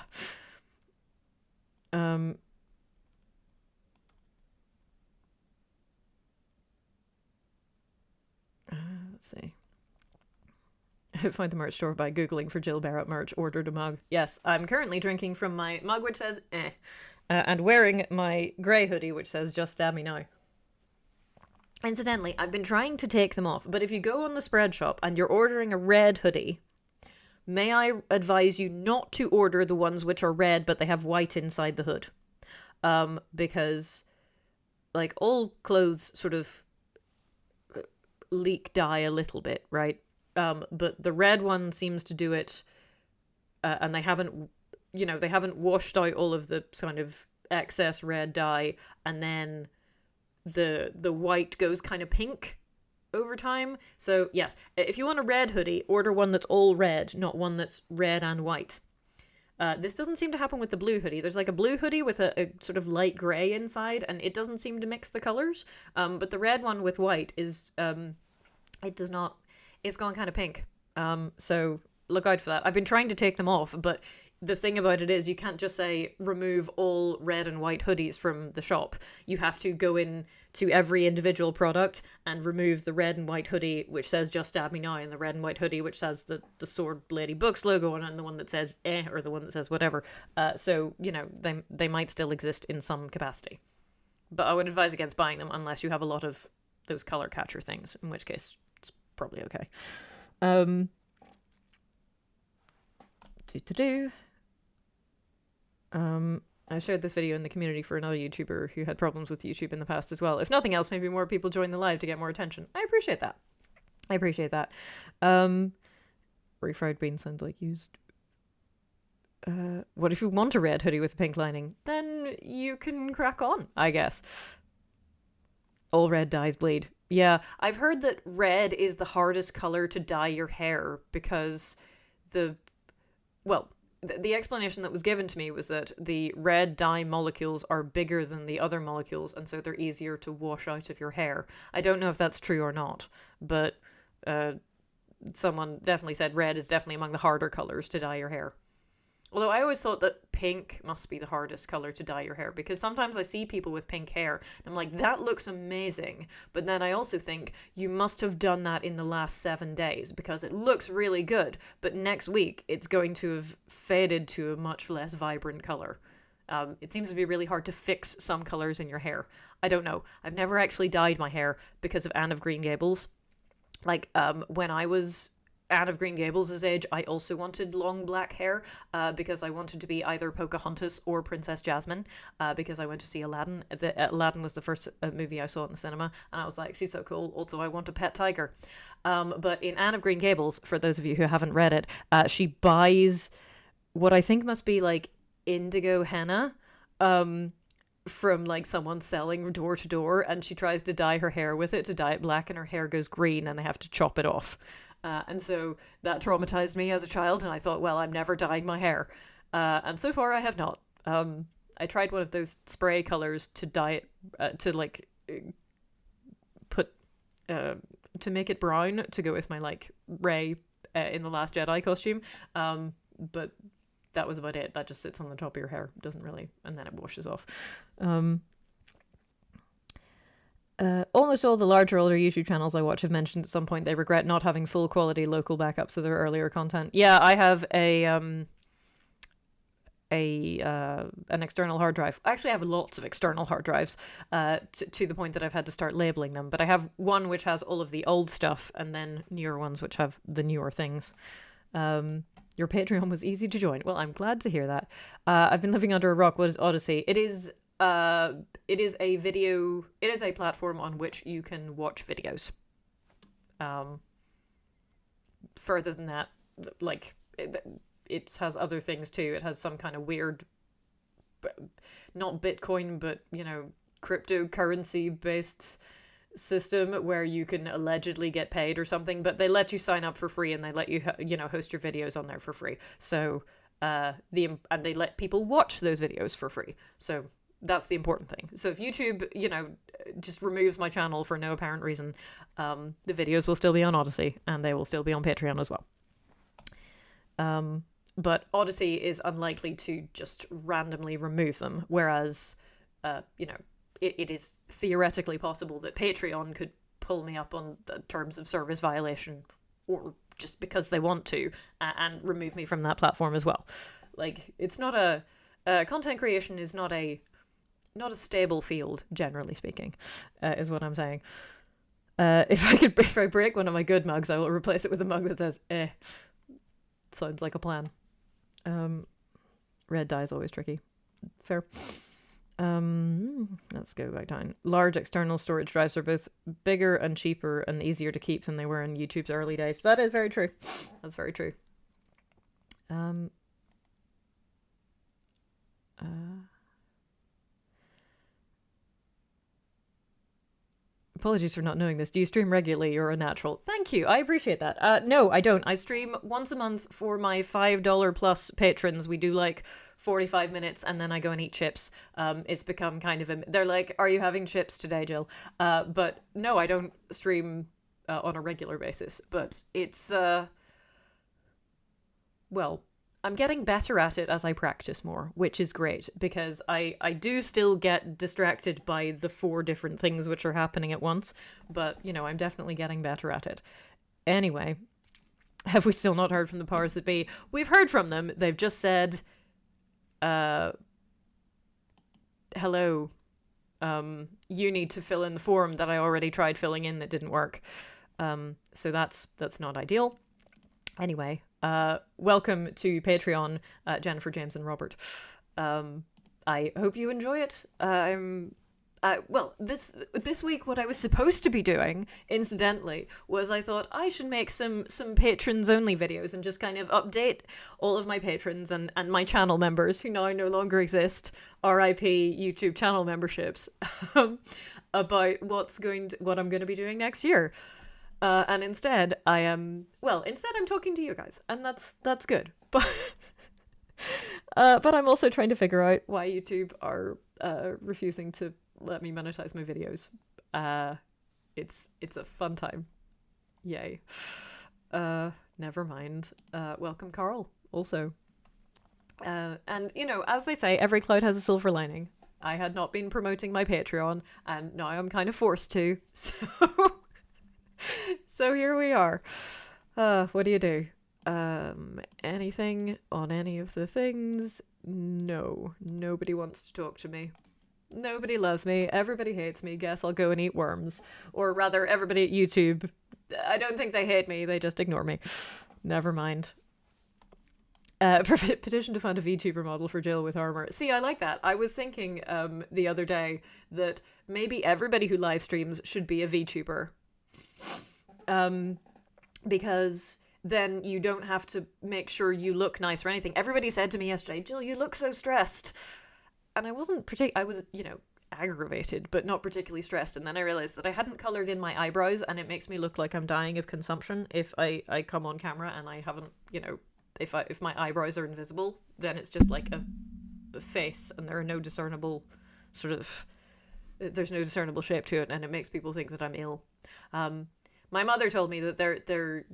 Let's see. Find the merch store by Googling for Jill Bearup merch. Ordered a mug. Yes, I'm currently drinking from my mug, which says eh. And wearing my grey hoodie, which says just stab me now. Incidentally, I've been trying to take them off, but if you go on the spread shop and you're ordering a red hoodie, may I advise you not to order the ones which are red but they have white inside the hood. Because, like, all clothes sort of leak dye a little bit, right? But the red one seems to do it, and they haven't washed out all of the kind of excess red dye, and then the white goes kind of pink over time. So yes, if you want a red hoodie, order one that's all red, not one that's red and white. This doesn't seem to happen with the blue hoodie. There's like a blue hoodie with a sort of light grey inside, and it doesn't seem to mix the colours. But the red one with white is, it does not, it's gone kind of pink. So look out for that. I've been trying to take them off, but the thing about it is you can't just say remove all red and white hoodies from the shop. You have to go in to every individual product and remove the red and white hoodie which says just stab me now, and the red and white hoodie which says the Sword Lady Books logo on it, and the one that says or the one that says whatever. So, you know, they might still exist in some capacity. But I would advise against buying them unless you have a lot of those color catcher things, in which case it's probably okay. I shared this video in the community for another YouTuber who had problems with YouTube in the past as well. If nothing else, maybe more people join the live to get more attention. I appreciate that. Refried beans sound like used. What if you want a red hoodie with a pink lining? Then you can crack on, I guess. All red dyes bleed. Yeah, I've heard that red is the hardest color to dye your hair because the explanation that was given to me was that the red dye molecules are bigger than the other molecules, and so they're easier to wash out of your hair. I don't know if that's true or not, but someone definitely said red is definitely among the harder colors to dye your hair. Although I always thought that pink must be the hardest color to dye your hair, because sometimes I see people with pink hair, and I'm like, that looks amazing. But then I also think, you must have done that in the last 7 days, because it looks really good, but next week it's going to have faded to a much less vibrant color. It seems to be really hard to fix some colors in your hair. I don't know. I've never actually dyed my hair because of Anne of Green Gables. Like, when I was Anne of Green Gables' age, I also wanted long black hair because I wanted to be either Pocahontas or Princess Jasmine because I went to see Aladdin. Aladdin was the first movie I saw in the cinema, and I was like, she's so cool. Also, I want a pet tiger. But in Anne of Green Gables, for those of you who haven't read it, she buys what I think must be like indigo henna from like someone selling door to door, and she tries to dye her hair with it to dye it black, and her hair goes green and they have to chop it off. And so that traumatized me as a child, and I thought, well, I'm never dyeing my hair. And so far I have not. I tried one of those spray colors to dye it, to make it brown to go with my like Rey in The Last Jedi costume. But that was about it. That just sits on the top of your hair. Doesn't really, and then it washes off. Almost all the larger older YouTube channels I watch have mentioned at some point they regret not having full quality local backups of their earlier content. Yeah, I have an external hard drive. I actually have lots of external hard drives to the point that I've had to start labeling them. But I have one which has all of the old stuff, and then newer ones which have the newer things. Your Patreon was easy to join. Well, I'm glad to hear that. I've been living under a rock. What is Odyssey? It is a platform on which you can watch videos. Further than that, like, it has other things too. It has some kind of weird, not Bitcoin, but, you know, cryptocurrency based system where you can allegedly get paid or something, but they let you sign up for free, and they let you, host your videos on there for free. So, and they let people watch those videos for free. So That's the important thing. So if YouTube, just removes my channel for no apparent reason, the videos will still be on Odyssey, and they will still be on Patreon as well. But Odyssey is unlikely to just randomly remove them, whereas, it is theoretically possible that Patreon could pull me up on terms of service violation, or just because they want to, and remove me from that platform as well. Like, it's not content creation is not a stable field, generally speaking, is what I'm saying. If I break one of my good mugs, I will replace it with a mug that says, Sounds like a plan. Red dye is always tricky. Fair. Let's go back down. Large external storage drives are both bigger and cheaper and easier to keep than they were in YouTube's early days. That is very true. That's very true. Apologies for not knowing this. Do you stream regularly? You're a natural. Thank you. I appreciate that. No, I don't. I stream once a month for my $5 plus patrons. We do like 45 minutes and then I go and eat chips. It's become kind of they're like, are you having chips today, Jill? But no, I don't stream on a regular basis. But it's, well, I'm getting better at it as I practice more, which is great, because I do still get distracted by the 4 different things which are happening at once, but, I'm definitely getting better at it. Anyway, have we still not heard from the powers that be? We've heard from them. They've just said, hello, you need to fill in the form that I already tried filling in that didn't work. So that's not ideal. Anyway, welcome to Patreon, Jennifer, James, and Robert. I hope you enjoy it. Well, this week, what I was supposed to be doing, incidentally, was I thought I should make some patrons-only videos and just kind of update all of my patrons and my channel members, who now no longer exist, RIP YouTube channel memberships, about what I'm going to be doing next year. And instead, I'm talking to you guys, and that's good. But but I'm also trying to figure out why YouTube are refusing to let me monetize my videos. It's a fun time. Yay. Never mind. Welcome, Carl, also. And, as they say, every cloud has a silver lining. I had not been promoting my Patreon, and now I'm kind of forced to, So here we are. What do you do? Anything on any of the things? No. Nobody wants to talk to me. Nobody loves me. Everybody hates me. Guess I'll go and eat worms. Or rather, everybody at YouTube. I don't think they hate me. They just ignore me. Never mind. Petition to fund a VTuber model for Jill with armor. See, I like that. I was thinking the other day that maybe everybody who live streams should be a VTuber. Because then you don't have to make sure you look nice or anything. Everybody said to me yesterday, Jill, you look so stressed. And I wasn't I was, aggravated, but not particularly stressed. And then I realized that I hadn't colored in my eyebrows, and it makes me look like I'm dying of consumption if I come on camera and I haven't, if my eyebrows are invisible, then it's just like a face, and there are no discernible there's no discernible shape to it, and it makes people think that I'm ill. My mother told me that they're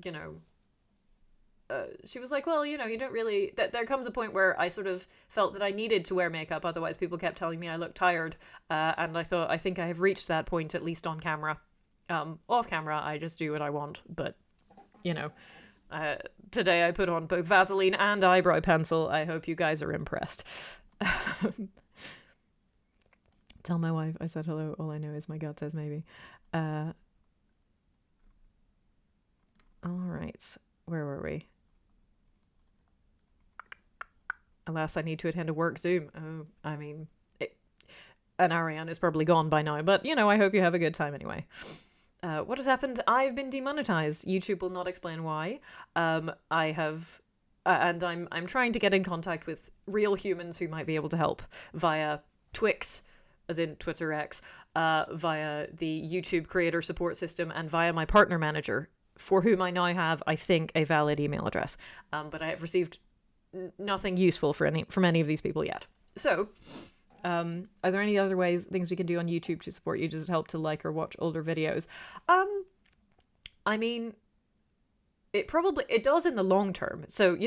she was like, well, you don't really, that there comes a point where I sort of felt that I needed to wear makeup, otherwise people kept telling me I looked tired, and I thought, I think I have reached that point, at least on camera. Off camera, I just do what I want, but, today I put on both Vaseline and eyebrow pencil. I hope you guys are impressed. Tell my wife I said hello, all I know is my gut says maybe. Alright, where were we? Alas, I need to attend a work Zoom. Oh, I mean, an Ariane is probably gone by now, but, I hope you have a good time anyway. What has happened? I've been demonetized. YouTube will not explain why. I have, and I'm trying to get in contact with real humans who might be able to help via Twix, as in Twitter X, via the YouTube creator support system, and via my partner manager, for whom I now have, I think, a valid email address. But I have received nothing useful from any of these people yet. So, Are there any other things we can do on YouTube to support you? Does it help to like or watch older videos? I mean, it does in the long term. So,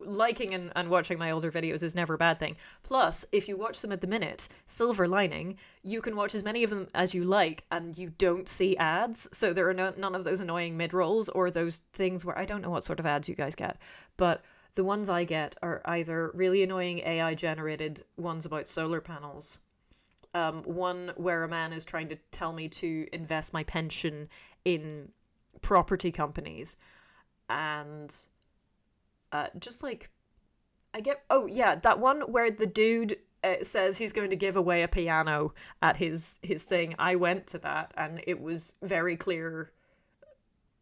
liking and watching my older videos is never a bad thing. Plus, if you watch them at the minute, silver lining, you can watch as many of them as you like and you don't see ads. So there are none of those annoying mid-rolls or those things where I don't know what sort of ads you guys get, but the ones I get are either really annoying AI generated ones about solar panels. One where a man is trying to tell me to invest my pension in property companies, and just like that one where the dude says he's going to give away a piano at his thing. I went to that and it was very clear.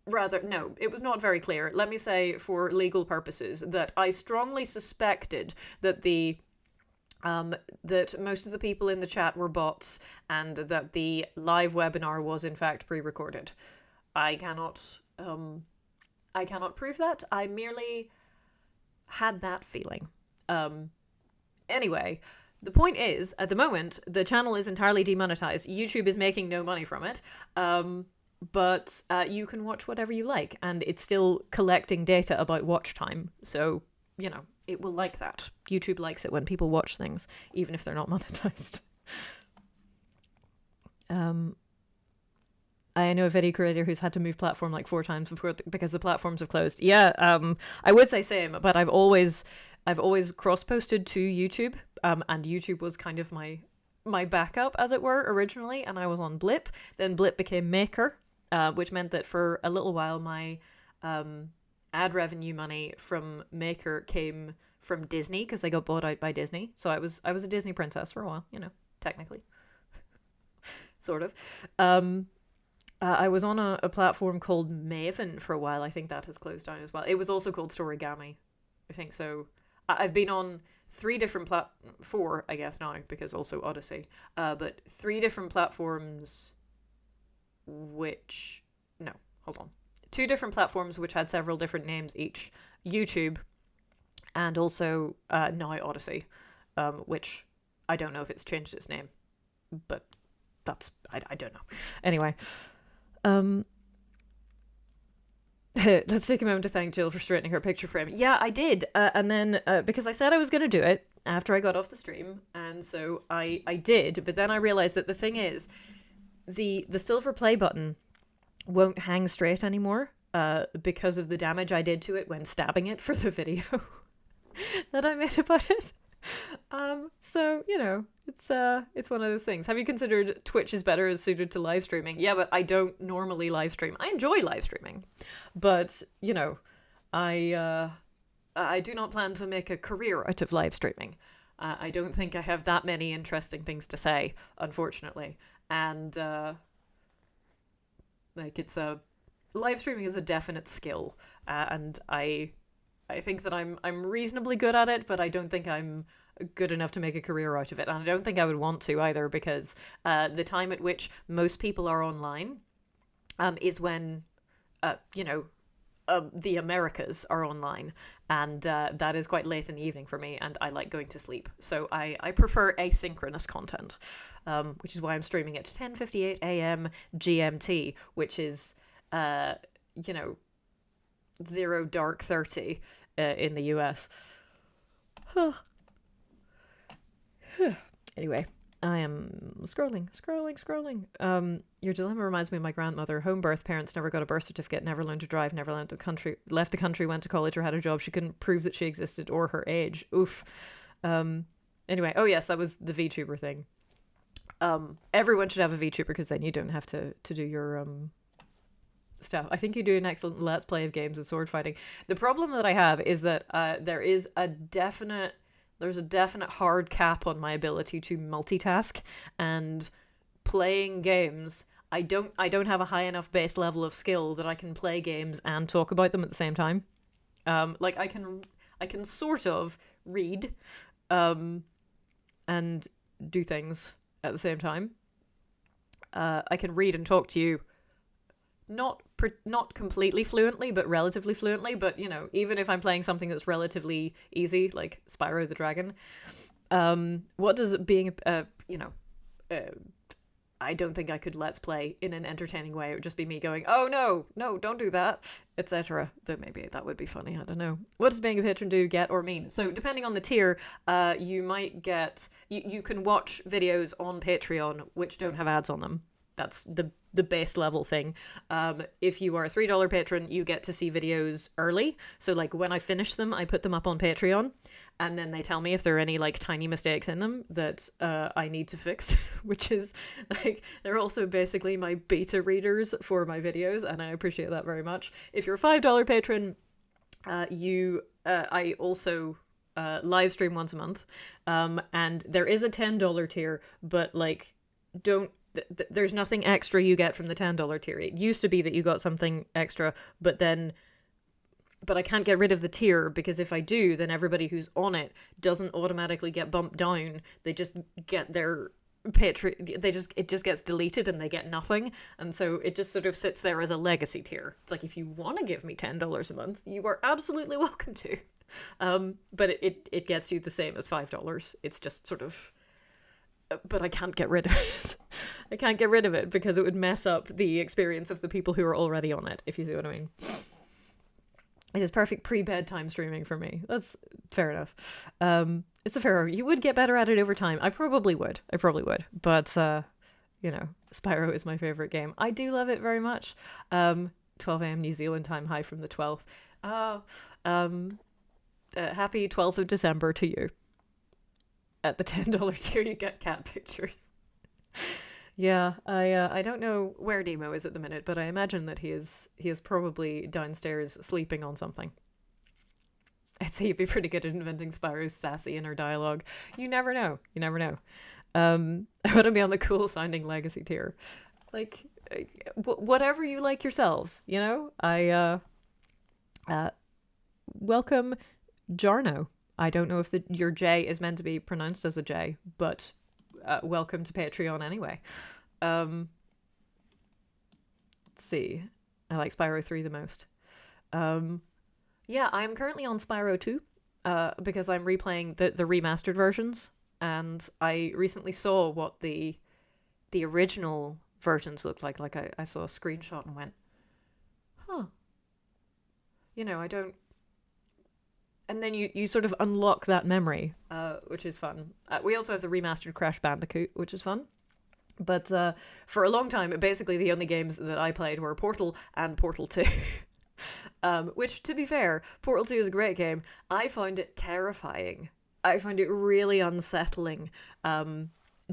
Rather, no, it was not very clear. Let me say, for legal purposes, that I strongly suspected that that most of the people in the chat were bots and that the live webinar was in fact pre-recorded. I cannot prove that. I merely had that feeling. Anyway, the point is, at the moment, the channel is entirely demonetized. YouTube is making no money from it. But you can watch whatever you like, and it's still collecting data about watch time. So, it will like that. YouTube likes it when people watch things, even if they're not monetized. I know a video creator who's had to move platform like 4 times before because the platforms have closed. Yeah, I would say same, but I've always cross-posted to YouTube, and YouTube was kind of my backup, as it were, originally, and I was on Blip. Then Blip became Maker, which meant that for a little while my ad revenue money from Maker came from Disney because they got bought out by Disney. So I was a Disney princess for a while, technically, sort of. I was on a platform called Maven for a while. I think that has closed down as well. It was also called Storygami, I think so. I've been on 4, I guess now, because also Odyssey, but 3 different platforms, 2 different platforms which had several different names each. YouTube, and also now Odyssey, which I don't know if it's changed its name, but I don't know. Anyway, let's take a moment to thank Jill for straightening her picture frame. Yeah, I did, and then because I said I was going to do it after I got off the stream, and so I did, but then I realized that the thing is, the silver play button won't hang straight anymore because of the damage I did to it when stabbing it for the video that I made about it. So it's one of those things. Have you considered Twitch is better as suited to live streaming? Yeah, but I don't normally live stream. I enjoy live streaming, but I do not plan to make a career out of live streaming. I don't think I have that many interesting things to say, unfortunately, and live streaming is a definite skill, and I think that I'm reasonably good at it, but I don't think I'm good enough to make a career out of it. And I don't think I would want to either, because the time at which most people are online is when, the Americas are online. And that is quite late in the evening for me, and I like going to sleep. So I prefer asynchronous content, which is why I'm streaming at 10:58 a.m. GMT, which is, 0 dark 30 in the US. Anyway, I am scrolling. Your dilemma reminds me of my grandmother. Home birth parents never got a birth certificate, never learned to drive, never left the country, went to college or had a job. She couldn't prove that she existed or her age. Oof. Anyway, oh yes, that was the VTuber thing. Everyone should have a VTuber because then you don't have to do your stuff. I think you do an excellent let's play of games of sword fighting. The problem that I have is that there's a definite hard cap on my ability to multitask, and playing games, I don't have a high enough base level of skill that I can play games and talk about them at the same time. Like I can sort of read and do things at the same time. I can read and talk to you not completely fluently, but relatively fluently. But even if I'm playing something that's relatively easy, like Spyro the Dragon, What does being I don't think I could let's play in an entertaining way. It would just be me going, oh no, don't do that, etc. Though maybe that would be funny, I don't know. What does being a patron do, get, or mean? So depending on the tier, you might get, you can watch videos on Patreon which don't have ads on them. That's the base level thing. If you are a $3 patron, you get to see videos early. So like when I finish them, I put them up on Patreon, and then they tell me if there are any like tiny mistakes in them that I need to fix, which is like, they're also basically my beta readers for my videos, and I appreciate that very much. If you're a $5 patron, I also live stream once a month, and there is a $10 tier, but like there's nothing extra you get from the $10 tier. It used to be that you got something extra, but I can't get rid of the tier, because if I do, then everybody who's on it doesn't automatically get bumped down. They just get their it just gets deleted and they get nothing. And so it just sort of sits there as a legacy tier. It's like, if you want to give me $10 a month, you are absolutely welcome to. But it gets you the same as $5. It's just sort of, but I can't get rid of it. I can't get rid of it because it would mess up the experience of the people who are already on it, if you see what I mean. It is perfect pre-bedtime streaming for me. That's fair enough. It's a fair. You would get better at it over time. I probably would. But Spyro is my favorite game. I do love it very much. 12 a.m. New Zealand time, high from the 12th. Happy 12th of December to you. At the $10 tier, you get cat pictures. Yeah, I don't know where Nemo is at the minute, but I imagine that he is probably downstairs sleeping on something. I'd say you'd be pretty good at inventing Spyro's sassy inner dialogue. You never know. I want to be on the cool sounding legacy tier. Like, whatever you like yourselves, you know? Welcome Jarno. I don't know if your J is meant to be pronounced as a J, but welcome to Patreon anyway. Let's see. I like Spyro 3 the most. Yeah, I'm currently on Spyro 2 because I'm replaying the remastered versions, and I recently saw what the original versions looked like. Like, I saw a screenshot and went, huh. I don't... And then you sort of unlock that memory, which is fun. We also have the remastered Crash Bandicoot, which is fun. But for a long time, basically the only games that I played were Portal and Portal 2. Which, to be fair, Portal 2 is a great game. I found it terrifying. I found it really unsettling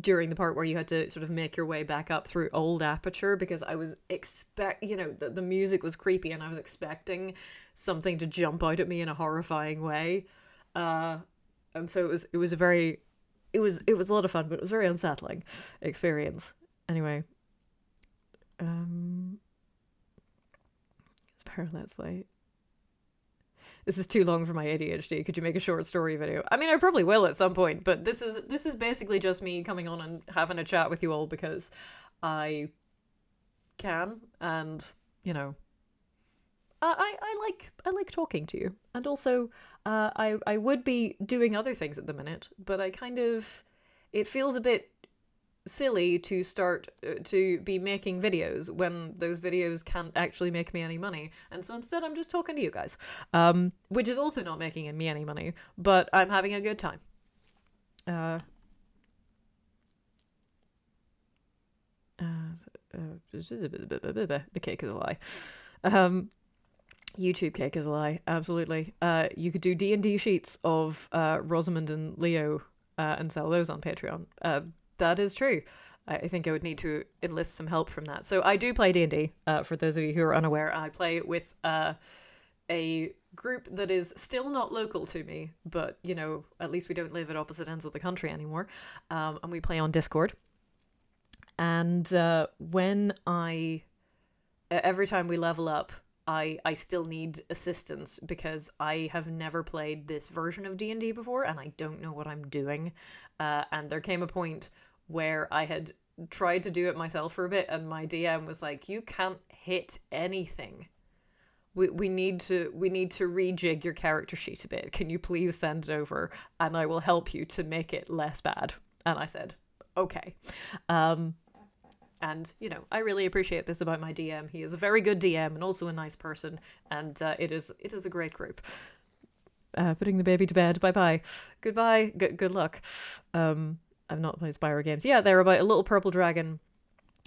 during the part where you had to sort of make your way back up through Old Aperture, because I was the music was creepy and I was expecting something to jump out at me in a horrifying way. And so it was a lot of fun, but it was a very unsettling experience. Anyway. Let's play. This is too long for my ADHD. Could you make a short story video? I mean, I probably will at some point, but this is basically just me coming on and having a chat with you all because I can, and I like talking to you, and also I would be doing other things at the minute, but it feels a bit silly to start to be making videos when those videos can't actually make me any money, and so instead I'm just talking to you guys, which is also not making me any money, but I'm having a good time. The cake is a lie. YouTube cake is a lie, absolutely. You could do D&D sheets of Rosamund and Leo and sell those on Patreon. That is true. I think I would need to enlist some help from that. So I do play D&D, for those of you who are unaware. I play with a group that is still not local to me, but, at least we don't live at opposite ends of the country anymore. And we play on Discord. And every time we level up, I still need assistance because I have never played this version of D&D before and I don't know what I'm doing. And there came a point where I had tried to do it myself for a bit and my DM was like, you can't hit anything we need to rejig your character sheet a bit. Can you please send it over, and I will help you to make it less bad. And I said, okay. And I really appreciate this about my DM. He is a very good DM and also a nice person, and it is a great group. Putting the baby to bed. Bye. Goodbye. Good luck. I've not played Spyro games. Yeah, they're about a little purple dragon.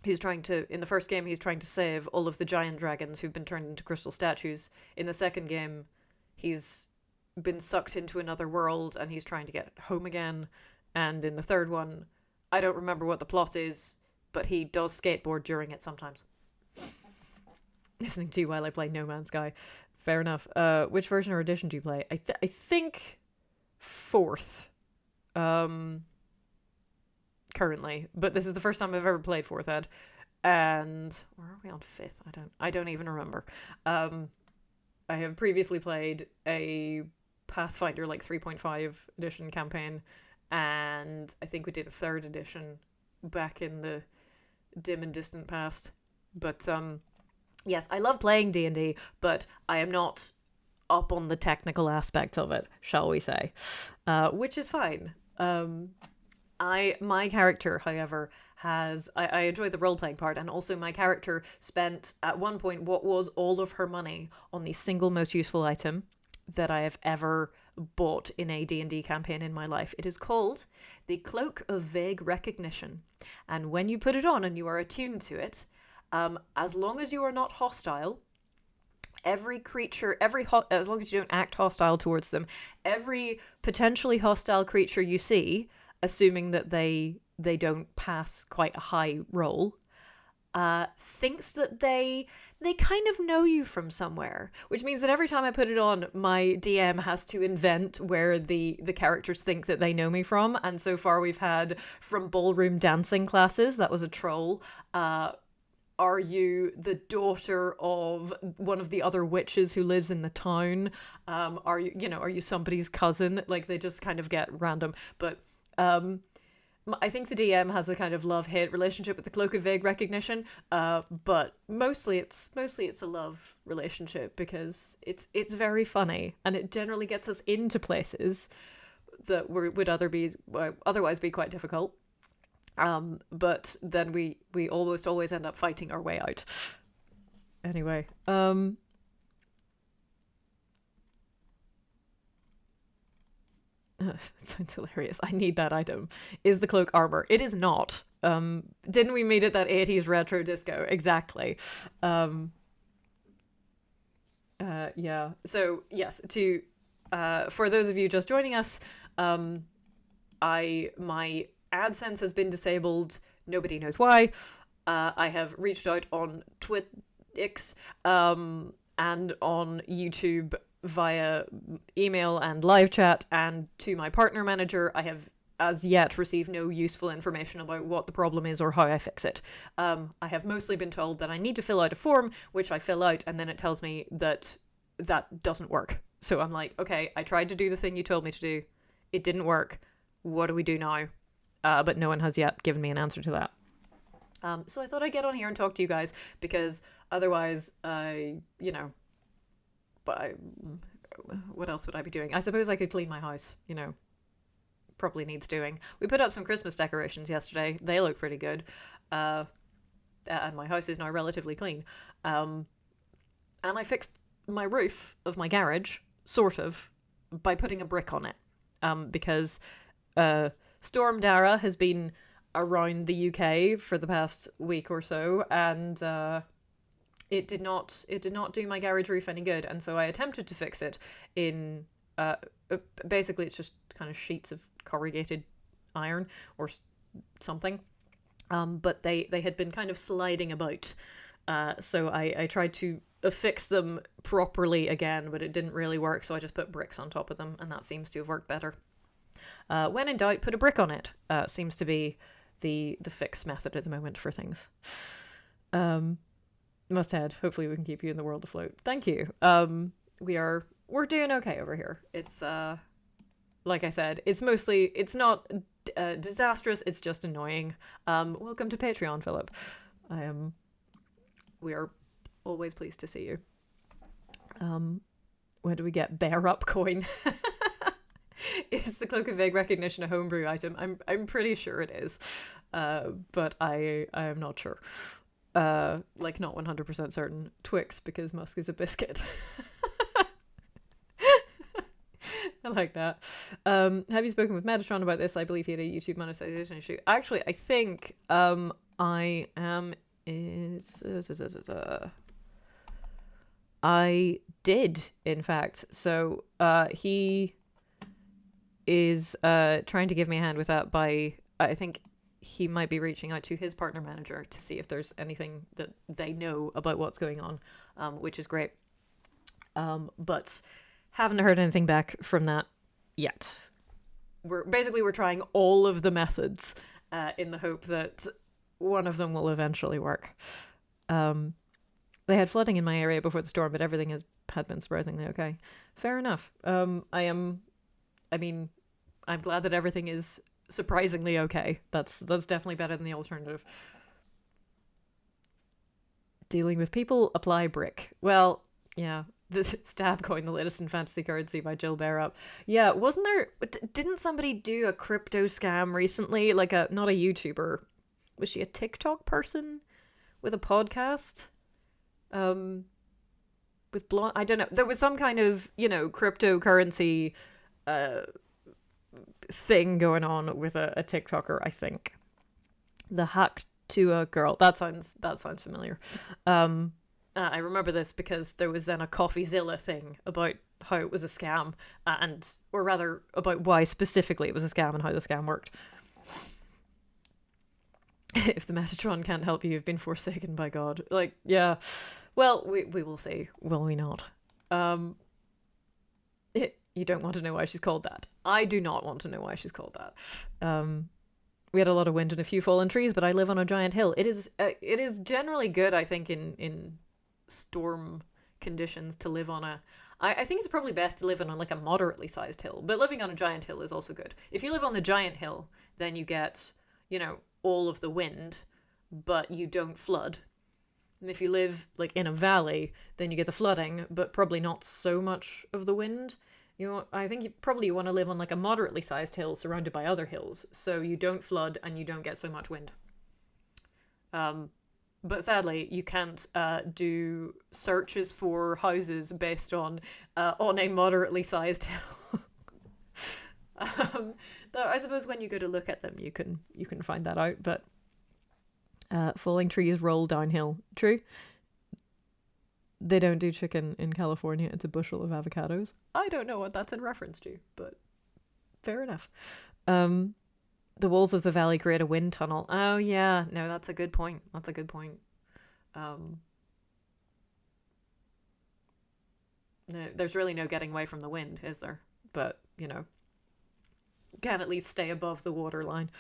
In the first game, he's trying to save all of the giant dragons who've been turned into crystal statues. In the second game, he's been sucked into another world and he's trying to get home again. And in the third one, I don't remember what the plot is, but he does skateboard during it sometimes. Listening to you while I play No Man's Sky. Fair enough. Which version or edition do you play? I think 4th. Currently, but this is the first time I've ever played 4th Ed, and where are we on 5th? I don't even remember. I have previously played a Pathfinder 3.5 edition campaign, and I think we did a 3rd edition back in the dim and distant past. But yes, I love playing D&D, but I am not up on the technical aspect of it, shall we say, which is fine. My character, however, I enjoy the role-playing part, and also my character spent, at one point, what was all of her money on the single most useful item that I have ever bought in a D&D campaign in my life. It is called the Cloak of Vague Recognition, and when you put it on and you are attuned to it, as long as you are not hostile, every creature, as long as you don't act hostile towards them, every potentially hostile creature you see, assuming that they don't pass quite a high roll, thinks that they kind of know you from somewhere, which means that every time I put it on, my DM has to invent where the characters think that they know me from. And so far we've had from ballroom dancing classes, that was a troll. Are you the daughter of one of the other witches who lives in the town? Are you somebody's cousin? They just kind of get random. But I think the DM has a kind of love-hate relationship with the Cloak of Vague Recognition, but mostly it's a love relationship because it's very funny and it generally gets us into places that would otherwise be quite difficult. But then we almost always end up fighting our way out. Anyway, it sounds hilarious. I need that item. Is the cloak armor? It is not. Didn't we meet at that 80s retro disco? Exactly. Yeah. So yes, for those of you just joining us, my AdSense has been disabled. Nobody knows why. I have reached out on Twitx and on YouTube via email and live chat, and to my partner manager. I have as yet received no useful information about what the problem is or how I fix it. I have mostly been told that I need to fill out a form, which I fill out, and then it tells me that doesn't work. So I'm like, okay, I tried to do the thing you told me to do. It didn't work. What do we do now? But no one has yet given me an answer to that. So I thought I'd get on here and talk to you guys, because otherwise, what else would I be doing? I suppose I could clean my house, probably needs doing. We put up some Christmas decorations yesterday. They look pretty good. And my house is now relatively clean. And I fixed my roof of my garage, sort of, by putting a brick on it. Because Storm Dara has been around the UK for the past week or so, and it did not do my garage roof any good, and so I attempted to fix it in basically it's just kind of sheets of corrugated iron or something, but they had been kind of sliding about, so I tried to affix them properly again, but it didn't really work, so I just put bricks on top of them, and that seems to have worked better. When in doubt, put a brick on it. Seems to be the fix method at the moment for things. Musthead, hopefully we can keep you in the world afloat. Thank you. We're doing okay over here. It's like I said, it's not disastrous, it's just annoying. Welcome to Patreon, Philip. We are always pleased to see you. Where do we get Bearup coin? Is the Cloak of Vague Recognition a homebrew item? I'm pretty sure it is, but I am not sure. Like not 100% certain. Twix because Musk is a biscuit. I like that. Have you spoken with Metatron about this? I believe he had a YouTube monetization issue. Actually, I think I am. I did, in fact. So he is trying to give me a hand with that by, I think he might be reaching out to his partner manager to see if there's anything that they know about what's going on, which is great. But haven't heard anything back from that yet. We're trying all of the methods in the hope that one of them will eventually work. They had flooding in my area before the storm, but everything had been surprisingly okay. Fair enough. I'm glad that everything is surprisingly okay. That's definitely better than the alternative. Dealing with people, apply brick. Well, yeah. The stab coin, the latest in fantasy currency by Jill Bearup. Yeah, wasn't there... Didn't somebody do a crypto scam recently? Like not a YouTuber. Was she a TikTok person with a podcast? With blonde... I don't know. There was some kind of, cryptocurrency thing going on with a TikToker, I think. The hack to a girl. That sounds familiar. I remember this because there was then a CoffeeZilla thing about how it was a scam, or rather about why specifically it was a scam and how the scam worked. If the Metatron can't help you, you've been forsaken by God. Like, yeah. Well, we will see, will we not? You don't want to know why she's called that. I do not want to know why she's called that. We had a lot of wind and a few fallen trees, but I live on a giant hill. It is generally good, I think, in storm conditions to live on I think it's probably best to live on like a moderately sized hill, but living on a giant hill is also good. If you live on the giant hill, then you get, all of the wind, but you don't flood. And if you live like in a valley, then you get the flooding, but probably not so much of the wind. I think you probably want to live on like a moderately sized hill surrounded by other hills, so you don't flood and you don't get so much wind. But sadly, you can't do searches for houses based on a moderately sized hill. Though I suppose when you go to look at them, you can find that out. But falling trees roll downhill. True. They don't do chicken in California. It's a bushel of avocados. I don't know what that's in reference to, but fair enough. The walls of the valley create a wind tunnel. Oh, yeah. No, that's a good point. No, there's really no getting away from the wind, is there? But, can at least stay above the waterline.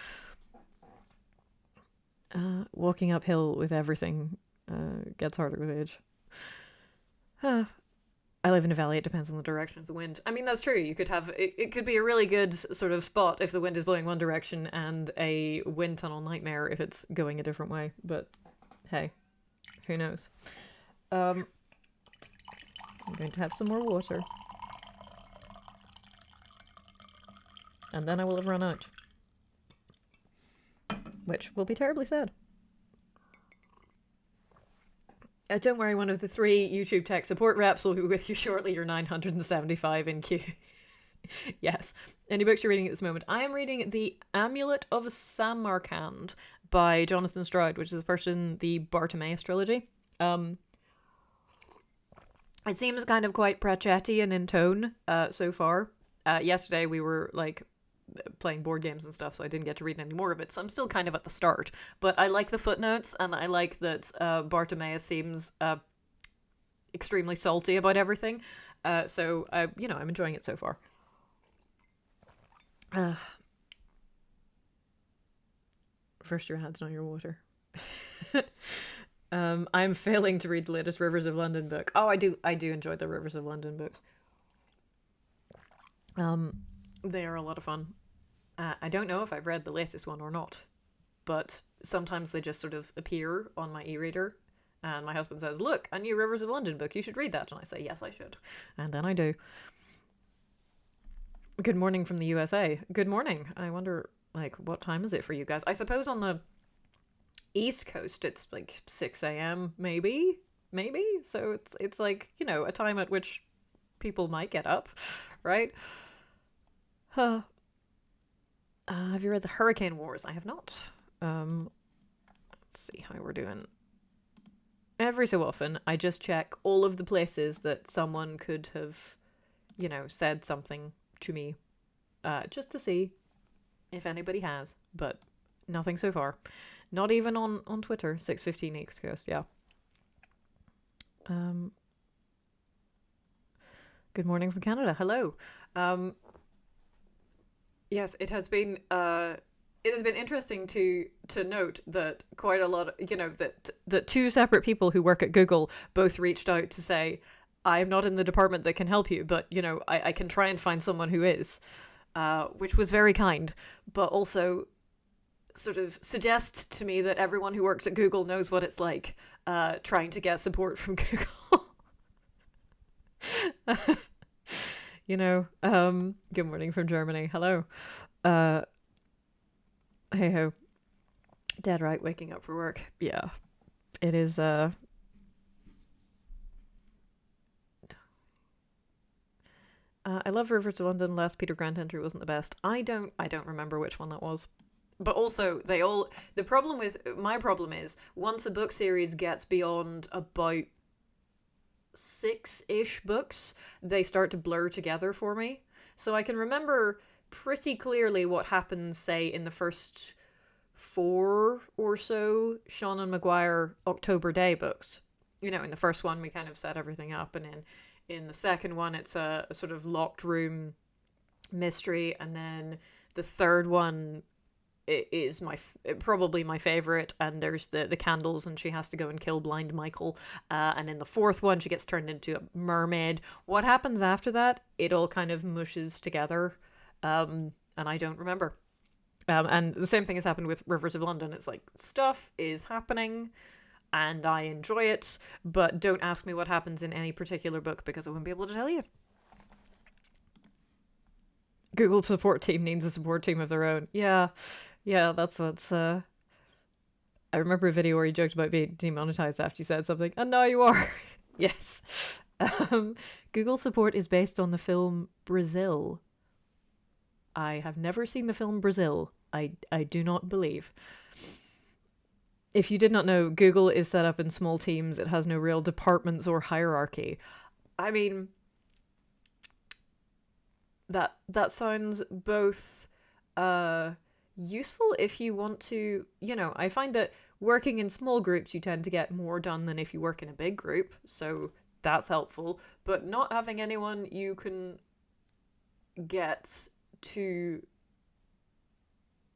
Walking uphill with everything gets harder with age. I live in a valley. It depends on the direction of the wind. I mean, that's true. You could have it could be a really good sort of spot if the wind is blowing one direction, and a wind tunnel nightmare if it's going a different way. But hey, who knows? I'm going to have some more water, and then I will have run out, which will be terribly sad. Don't worry, one of the 3 YouTube tech support reps will be with you shortly. You're 975 in queue. Yes. Any books you're reading at this moment? I am reading The Amulet of Samarkand by Jonathan Stroud, which is the first in the Bartimaeus trilogy. It seems kind of quite Pratchettian in tone so far. Yesterday we were playing board games and stuff, so I didn't get to read any more of it, so I'm still kind of at the start, but I like the footnotes, and I like that Bartimaeus seems extremely salty about everything, so I'm enjoying it so far. First your hands, not your water. I'm failing to read the latest Rivers of London book. I do enjoy the Rivers of London books. They are a lot of fun. I don't know if I've read the latest one or not, but sometimes they just sort of appear on my e-reader, And my husband says, look, a new Rivers of London book, you should read that. And I say, yes, I should. And then I do. Good morning from the USA. Good morning. I wonder, like, what time is it for you guys? I suppose on the East Coast, it's like 6 a.m. maybe. So it's like, you know, a time at which people might get up, right? Have you read the Hurricane Wars? I have not. Let's see how we're doing. Every so often, I just check all of the places that someone could have, you know, said something to me, just to see if anybody has, but nothing so far. Not even on Twitter, 6:15 East Coast, yeah. Good morning from Canada. Hello. Yes, it has been interesting to note that quite a lot, you know, that two separate people who work at Google both reached out to say, I'm not in the department that can help you, but, you know, I can try and find someone who is, which was very kind, but also sort of suggests to me that everyone who works at Google knows what it's like trying to get support from Google. You know, good morning from Germany. Hello. Hey ho. Dead right, waking up for work. Yeah. It is I love Rivers of London. Last Peter Grant entry wasn't the best. I don't remember which one that was. But also my problem is once a book series gets beyond about 6-ish books, they start to blur together for me. So I can remember pretty clearly what happens, say, in the first 4 or so Sean Maguire October Day books. You know, in the first one, we kind of set everything up, and in the second one, it's a sort of locked room mystery, and then the third one is probably my favorite, and there's the candles, and she has to go and kill blind Michael, and in the fourth one she gets turned into a mermaid. What happens after that, it all kind of mushes together, and I don't remember. And the same thing has happened with Rivers of London. It's like, stuff is happening and I enjoy it, but don't ask me what happens in any particular book because I wouldn't be able to tell you. Google support team needs a support team of their own. Yeah, that's what's... I remember a video where you joked about being demonetized after you said something, and now you are. Yes. Google support is based on the film Brazil. I have never seen the film Brazil. I do not believe. If you did not know, Google is set up in small teams. It has no real departments or hierarchy. I mean, that sounds both useful if you want to, you know, I find that working in small groups you tend to get more done than if you work in a big group, so that's helpful, but not having anyone you can get to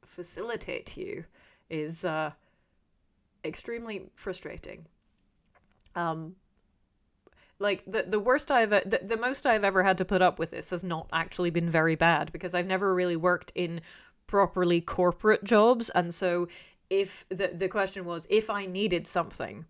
facilitate you is extremely frustrating. Like the most I've ever had to put up with this has not actually been very bad because I've never really worked in properly corporate jobs, and so if the question was if I needed something,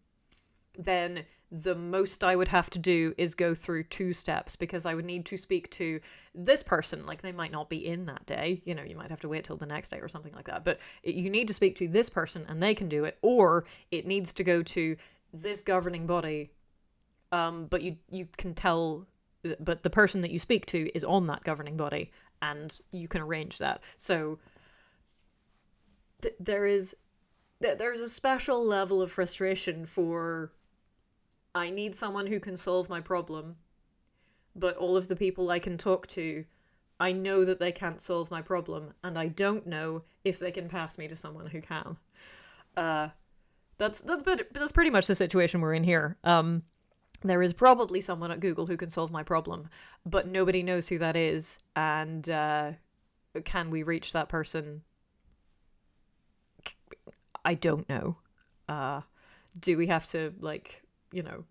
then the most I would have to do is go through 2 steps because I would need to speak to this person. Like, they might not be in that day, you know, you might have to wait till the next day or something like that, but you need to speak to this person and they can do it, or it needs to go to this governing body, but you can tell, but the person that you speak to is on that governing body and you can arrange that. So there's a special level of frustration for, I need someone who can solve my problem, but all of the people I can talk to, I know that they can't solve my problem, and I don't know if they can pass me to someone who can. That's pretty much the situation we're in here. There is probably someone at Google who can solve my problem, but nobody knows who that is, and can we reach that person? I don't know. Do we have to, like, you know,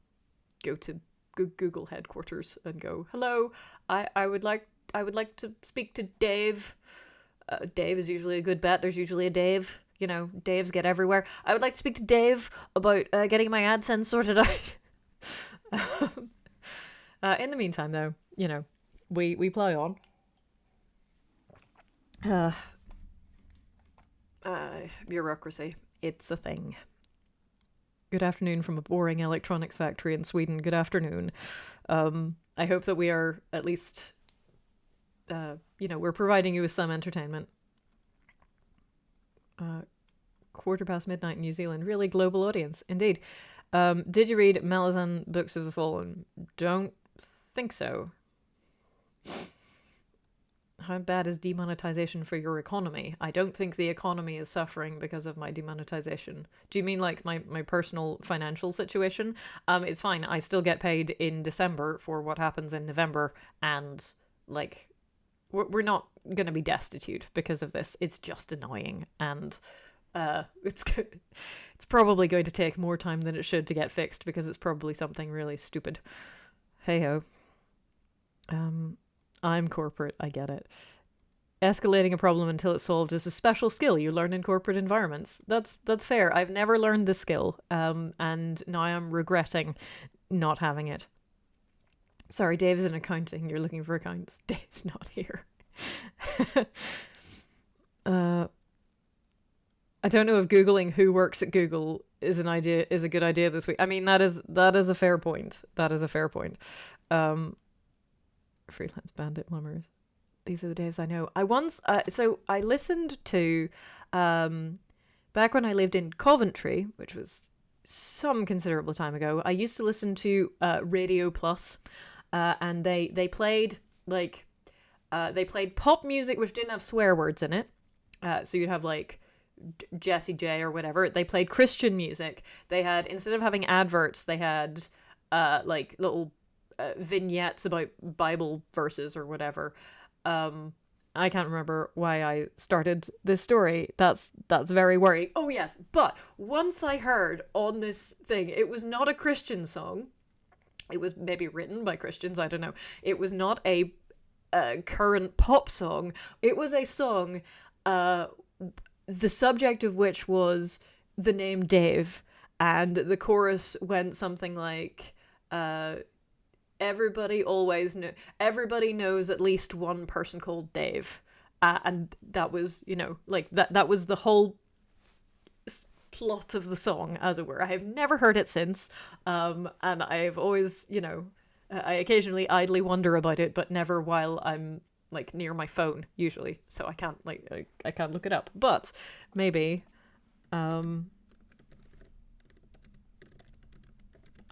go to Google headquarters and go, hello, I would like to speak to Dave. Dave is usually a good bet. There's usually a Dave, you know, Daves get everywhere. I would like to speak to Dave about getting my AdSense sorted out. In the meantime, though, you know, we play on. Bureaucracy. It's a thing. Good afternoon from a boring electronics factory in Sweden. Good afternoon. I hope that we are at least, you know, we're providing you with some entertainment. midnight in New Zealand. Really global audience, indeed. Did you read Malazan Books of the Fallen? Don't think so. How bad is demonetization for your economy? I don't think the economy is suffering because of my demonetization. Do you mean like my personal financial situation? It's fine. I still get paid in December for what happens in November, and like we're not going to be destitute because of this. It's just annoying, and it's probably going to take more time than it should to get fixed because it's probably something really stupid. Hey ho. I'm corporate, I get it. Escalating a problem until it's solved is a special skill you learn in corporate environments. That's fair. I've never learned this skill, and now I'm regretting not having it. Sorry, Dave is in accounting. You're looking for accounts. Dave's not here. I don't know if Googling who works at Google is a good idea this week. I mean, that is a fair point. That is a fair point. Freelance bandit mummers. These are the Daves I know. I once, so I listened to, back when I lived in Coventry, which was some considerable time ago, I used to listen to Radio Plus, and they played pop music which didn't have swear words in it. So you'd have like Jessie J or whatever. They played Christian music. They had, instead of having adverts, they had like little vignettes about Bible verses or whatever. I can't remember why I started this story. That's very worrying. Oh yes, but once I heard on this thing, it was not a Christian song. It was maybe written by Christians, I don't know. It was not a current pop song. It was a song, the subject of which was the name Dave, and the chorus went something like, everybody knows at least one person called Dave. And that was, you know, like that was the whole plot of the song, as it were. I have never heard it since. And I've always, you know, I occasionally idly wonder about it, but never while I'm like near my phone usually. So I can't I can't look it up, but maybe,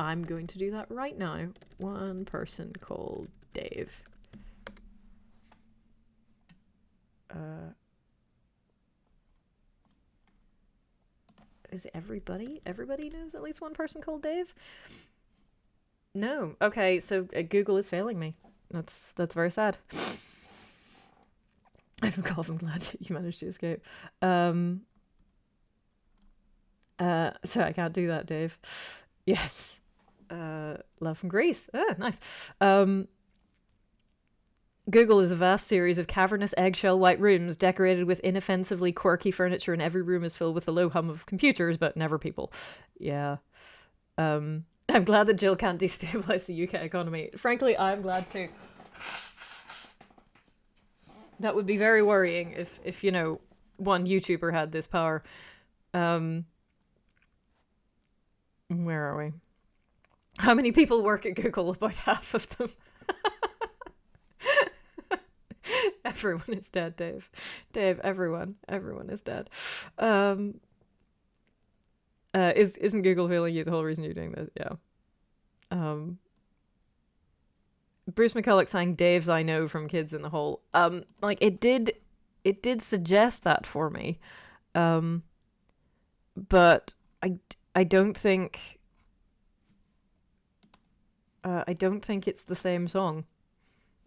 I'm going to do that right now. One person called Dave. Is everybody? Everybody knows at least one person called Dave? No. Okay, so Google is failing me. That's very sad. I'm glad you managed to escape. So I can't do that, Dave. Yes. Love from Greece. Ah, nice. Google is a vast series of cavernous eggshell white rooms decorated with inoffensively quirky furniture, and every room is filled with a low hum of computers, but never people. Yeah. I'm glad that Jill can't destabilize the UK economy. Frankly, I'm glad too. That would be very worrying if you know, one YouTuber had this power. Where are we? How many people work at Google? About half of them. Everyone is dead, Dave. Dave, everyone is dead. Isn't Google failing you the whole reason you're doing this? Yeah. Bruce McCulloch sang Dave's I Know from Kids in the Hole. Like it did suggest that for me. But I don't think it's the same song.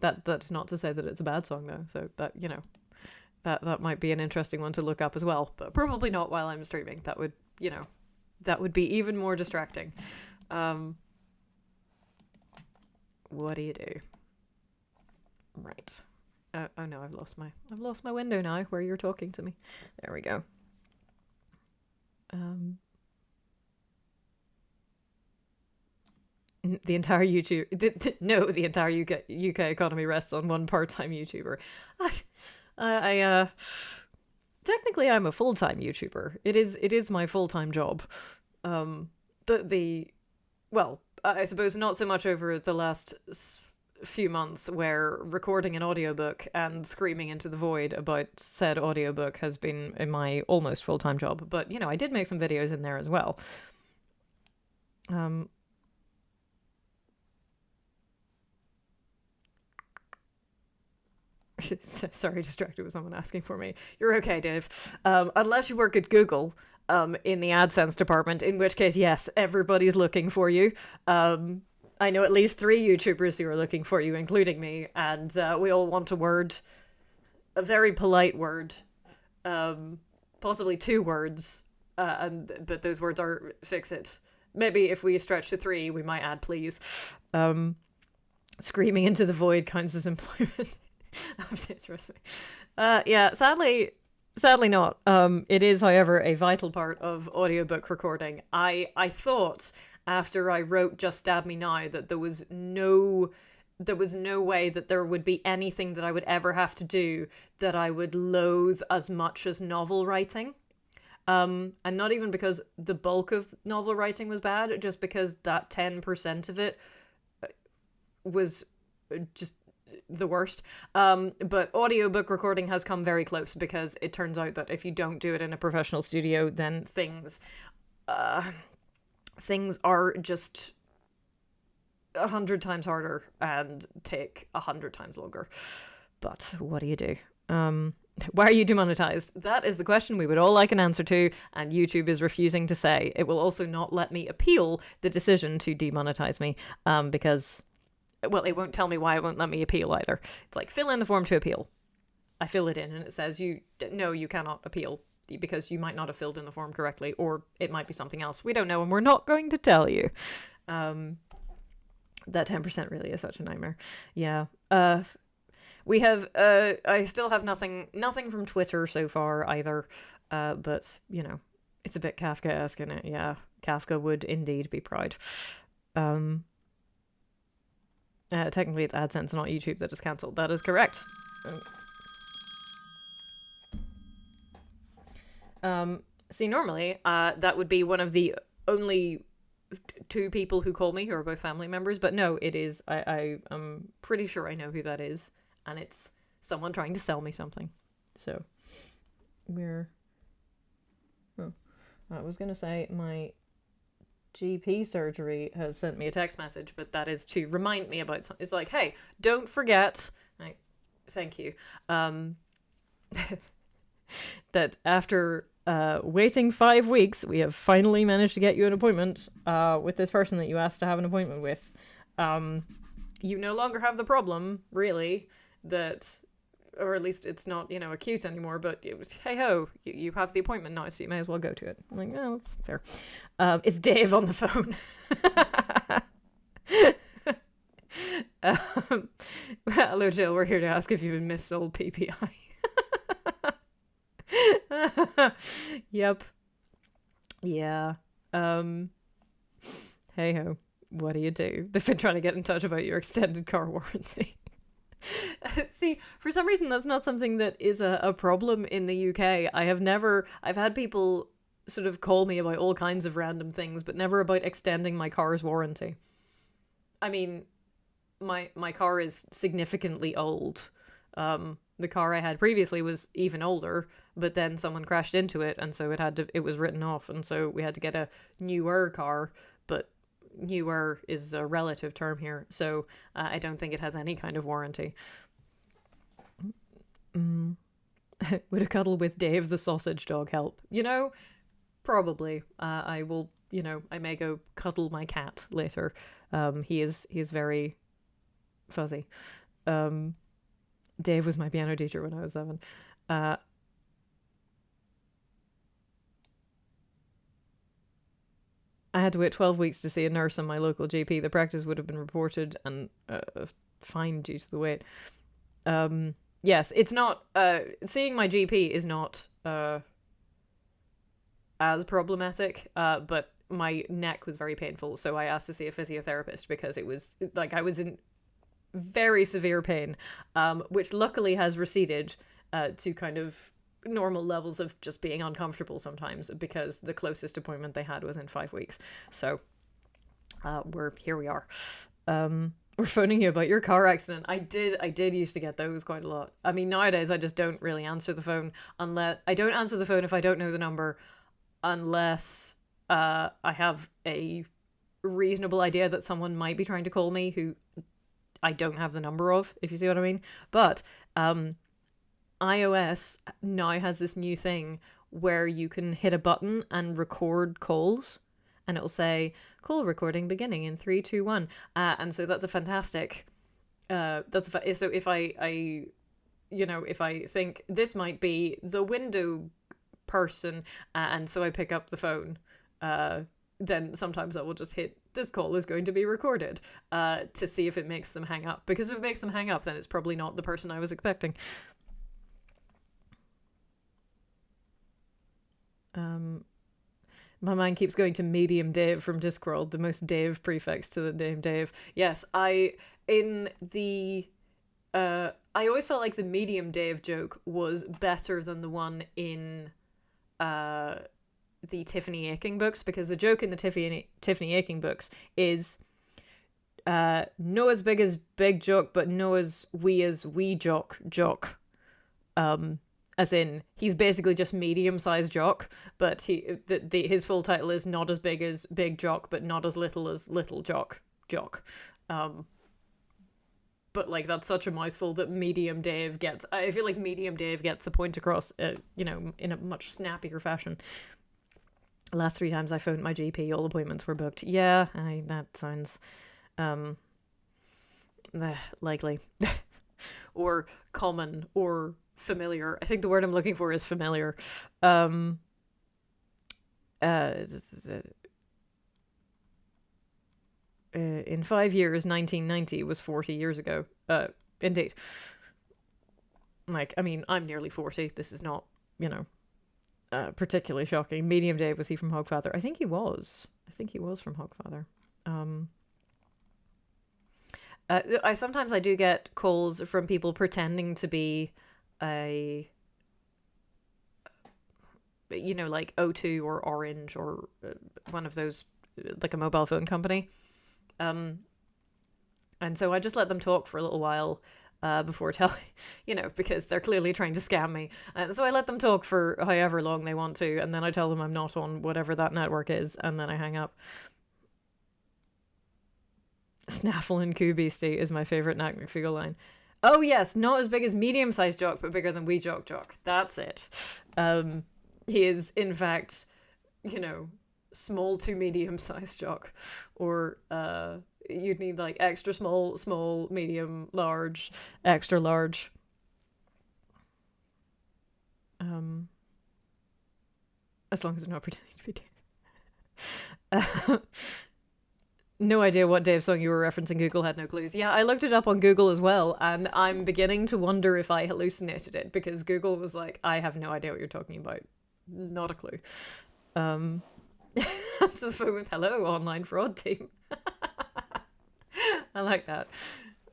That's not to say that it's a bad song though. So that, you know, that might be an interesting one to look up as well, but probably not while I'm streaming. That would, you know, that would be even more distracting. What do you do? Right. Oh no, I've lost my window now where you're talking to me. There we go. Um, the entire the entire UK economy rests on one part-time YouTuber. I technically I'm a full-time YouTuber. It is my full-time job. Um, the well, I suppose not so much over the last few months, where recording an audiobook and screaming into the void about said audiobook has been in my almost full-time job. But, I did make some videos in there as well. Sorry, distracted with someone asking for me. You're okay, Dave. Unless you work at Google, in the AdSense department, in which case, yes, everybody's looking for you. I know at least 3 YouTubers who are looking for you, including me, and we all want a very polite word, possibly 2 words, but those words are fix it. Maybe if we stretch to 3, we might add please. Screaming into the void counts as employment. Yeah, sadly not. It is, however, a vital part of audiobook recording. I thought after I wrote Just Stab Me Now that there was no way that there would be anything that I would ever have to do that I would loathe as much as novel writing. And not even because the bulk of novel writing was bad, just because that 10% of it was just the worst. But audiobook recording has come very close, because it turns out that if you don't do it in a professional studio, then things are just 100 times harder and take 100 times longer. But what do you do? Why are you demonetized? That is the question we would all like an answer to, and YouTube is refusing to say. It will also not let me appeal the decision to demonetize me, because, well, it won't tell me why it won't let me appeal either. It's like, fill in the form to appeal. I fill it in and it says, no, you cannot appeal, because you might not have filled in the form correctly, or it might be something else. We don't know, and we're not going to tell you. That 10% really is such a nightmare. Yeah. We have, I still have nothing from Twitter so far either, but, it's a bit Kafkaesque, isn't it? Yeah, Kafka would indeed be proud. Technically it's AdSense, not YouTube, that is cancelled. That is correct. See, normally, that would be one of the only 2 people who call me who are both family members, but no, it is, I am pretty sure I know who that is, and it's someone trying to sell me something. So, I was going to say my GP surgery has sent me a text message, but that is to remind me about something. It's like, hey, don't forget, thank you, that after waiting 5 weeks, we have finally managed to get you an appointment with this person that you asked to have an appointment with. You no longer have the problem, really, that, or at least it's not, acute anymore, but hey-ho, you have the appointment now, so you may as well go to it. I'm like, oh, that's fair. It's Dave on the phone. Hello, Jill, we're here to ask if you've been missold PPI. Yep. Yeah. Hey-ho, what do you do? They've been trying to get in touch about your extended car warranty. See, for some reason, that's not something that is a problem in the UK. I've had people sort of call me about all kinds of random things, but never about extending my car's warranty. I mean, my car is significantly old. The car I had previously was even older, but then someone crashed into it, and so it was written off, and so we had to get a newer car, but newer is a relative term here, so I don't think it has any kind of warranty. Would a cuddle with Dave the sausage dog help? Probably. I will, I may go cuddle my cat later. He is very fuzzy. Dave was my piano teacher when I was 7. I had to wait 12 weeks to see a nurse on my local GP. The practice would have been reported and fined due to the wait. Yes, it's not... seeing my GP is not as problematic, but my neck was very painful, so I asked to see a physiotherapist because it was like I was in very severe pain, which luckily has receded to kind of normal levels of just being uncomfortable sometimes, because the closest appointment they had was in 5 weeks. So here we are. We're phoning you about your car accident. I did used to get those quite a lot. I mean, nowadays I just don't really answer the phone unless I don't answer the phone if I don't know the number, unless I have a reasonable idea that someone might be trying to call me who I don't have the number of, if you see what I mean. But iOS now has this new thing where you can hit a button and record calls, and it'll say call recording beginning in 3, 2, 1, and so that's a fantastic. So if I if I think this might be the window person, and so I pick up the phone, then sometimes I will just hit this call is going to be recorded to see if it makes them hang up. Because if it makes them hang up, then it's probably not the person I was expecting. My mind keeps going to Medium Dave from Discworld, the most Dave prefix to the name Dave. Yes, I always felt like the Medium Dave joke was better than the one in the Tiffany Aching books, because the joke in the Tiffany Aching books is no as big as big jock, but no as wee jock. As in, he's basically just medium-sized jock, but his full title is not as big as big jock, but not as little jock. But like, that's such a mouthful that Medium Dave gets. I feel like Medium Dave gets the point across, in a much snappier fashion. The last 3 times I phoned my GP, all appointments were booked. Yeah, that sounds likely. Or common, or familiar. I think the word I'm looking for is familiar. In 5 years, 1990 was 40 years ago. Indeed. Like, I mean, I'm nearly 40. This is not, particularly shocking. Medium Dave, was he from Hogfather? I think he was from Hogfather. I do get calls from people pretending to be like O2 or Orange or one of those, like a mobile phone company. And so I just let them talk for a little while before telling, because they're clearly trying to scam me. And so I let them talk for however long they want to, and then I tell them I'm not on whatever that network is, and then I hang up. Snaffle and Coo Beastie is my favourite Knack McFegal line. Oh yes, not as big as medium-sized jock, but bigger than wee jock. That's it. He is, in fact, small to medium-sized jock. Or you'd need like extra small, medium, large, extra large. As long as I'm not pretending to be Dave. No idea what Dave song you were referencing. Google had no clues. Yeah, I looked it up on Google as well, and I'm beginning to wonder if I hallucinated it, because Google was like, I have no idea what you're talking about. Not a clue. Answer the phone with, hello, online fraud team. I like that.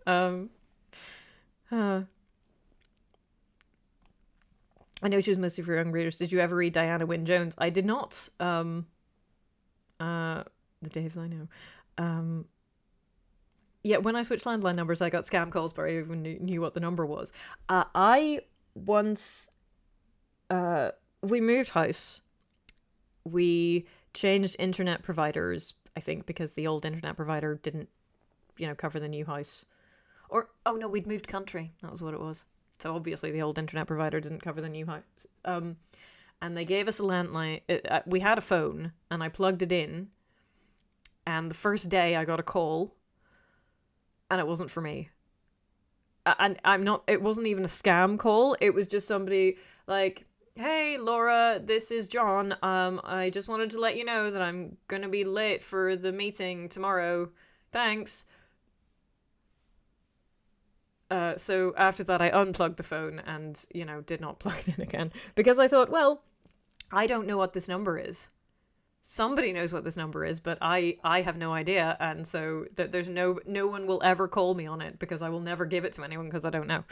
I know she was mostly for young readers. Did you ever read Diana Wynne Jones? I did not. The Daves I know. Yeah, when I switched landline numbers, I got scam calls before I even knew what the number was. I once, we moved house. We changed internet providers, I think, because the old internet provider didn't, cover the new house. Or, oh no, we'd moved country. That was what it was. So obviously the old internet provider didn't cover the new house. And they gave us a landline. We had a phone, and I plugged it in. And the first day I got a call, and it wasn't for me. And it wasn't even a scam call. It was just somebody like, hey, Laura, this is John. I just wanted to let you know that I'm going to be late for the meeting tomorrow. Thanks. So after that, I unplugged the phone and, did not plug it in again. Because I thought, well, I don't know what this number is. Somebody knows what this number is, but I have no idea, and so there's no one will ever call me on it because I will never give it to anyone because I don't know.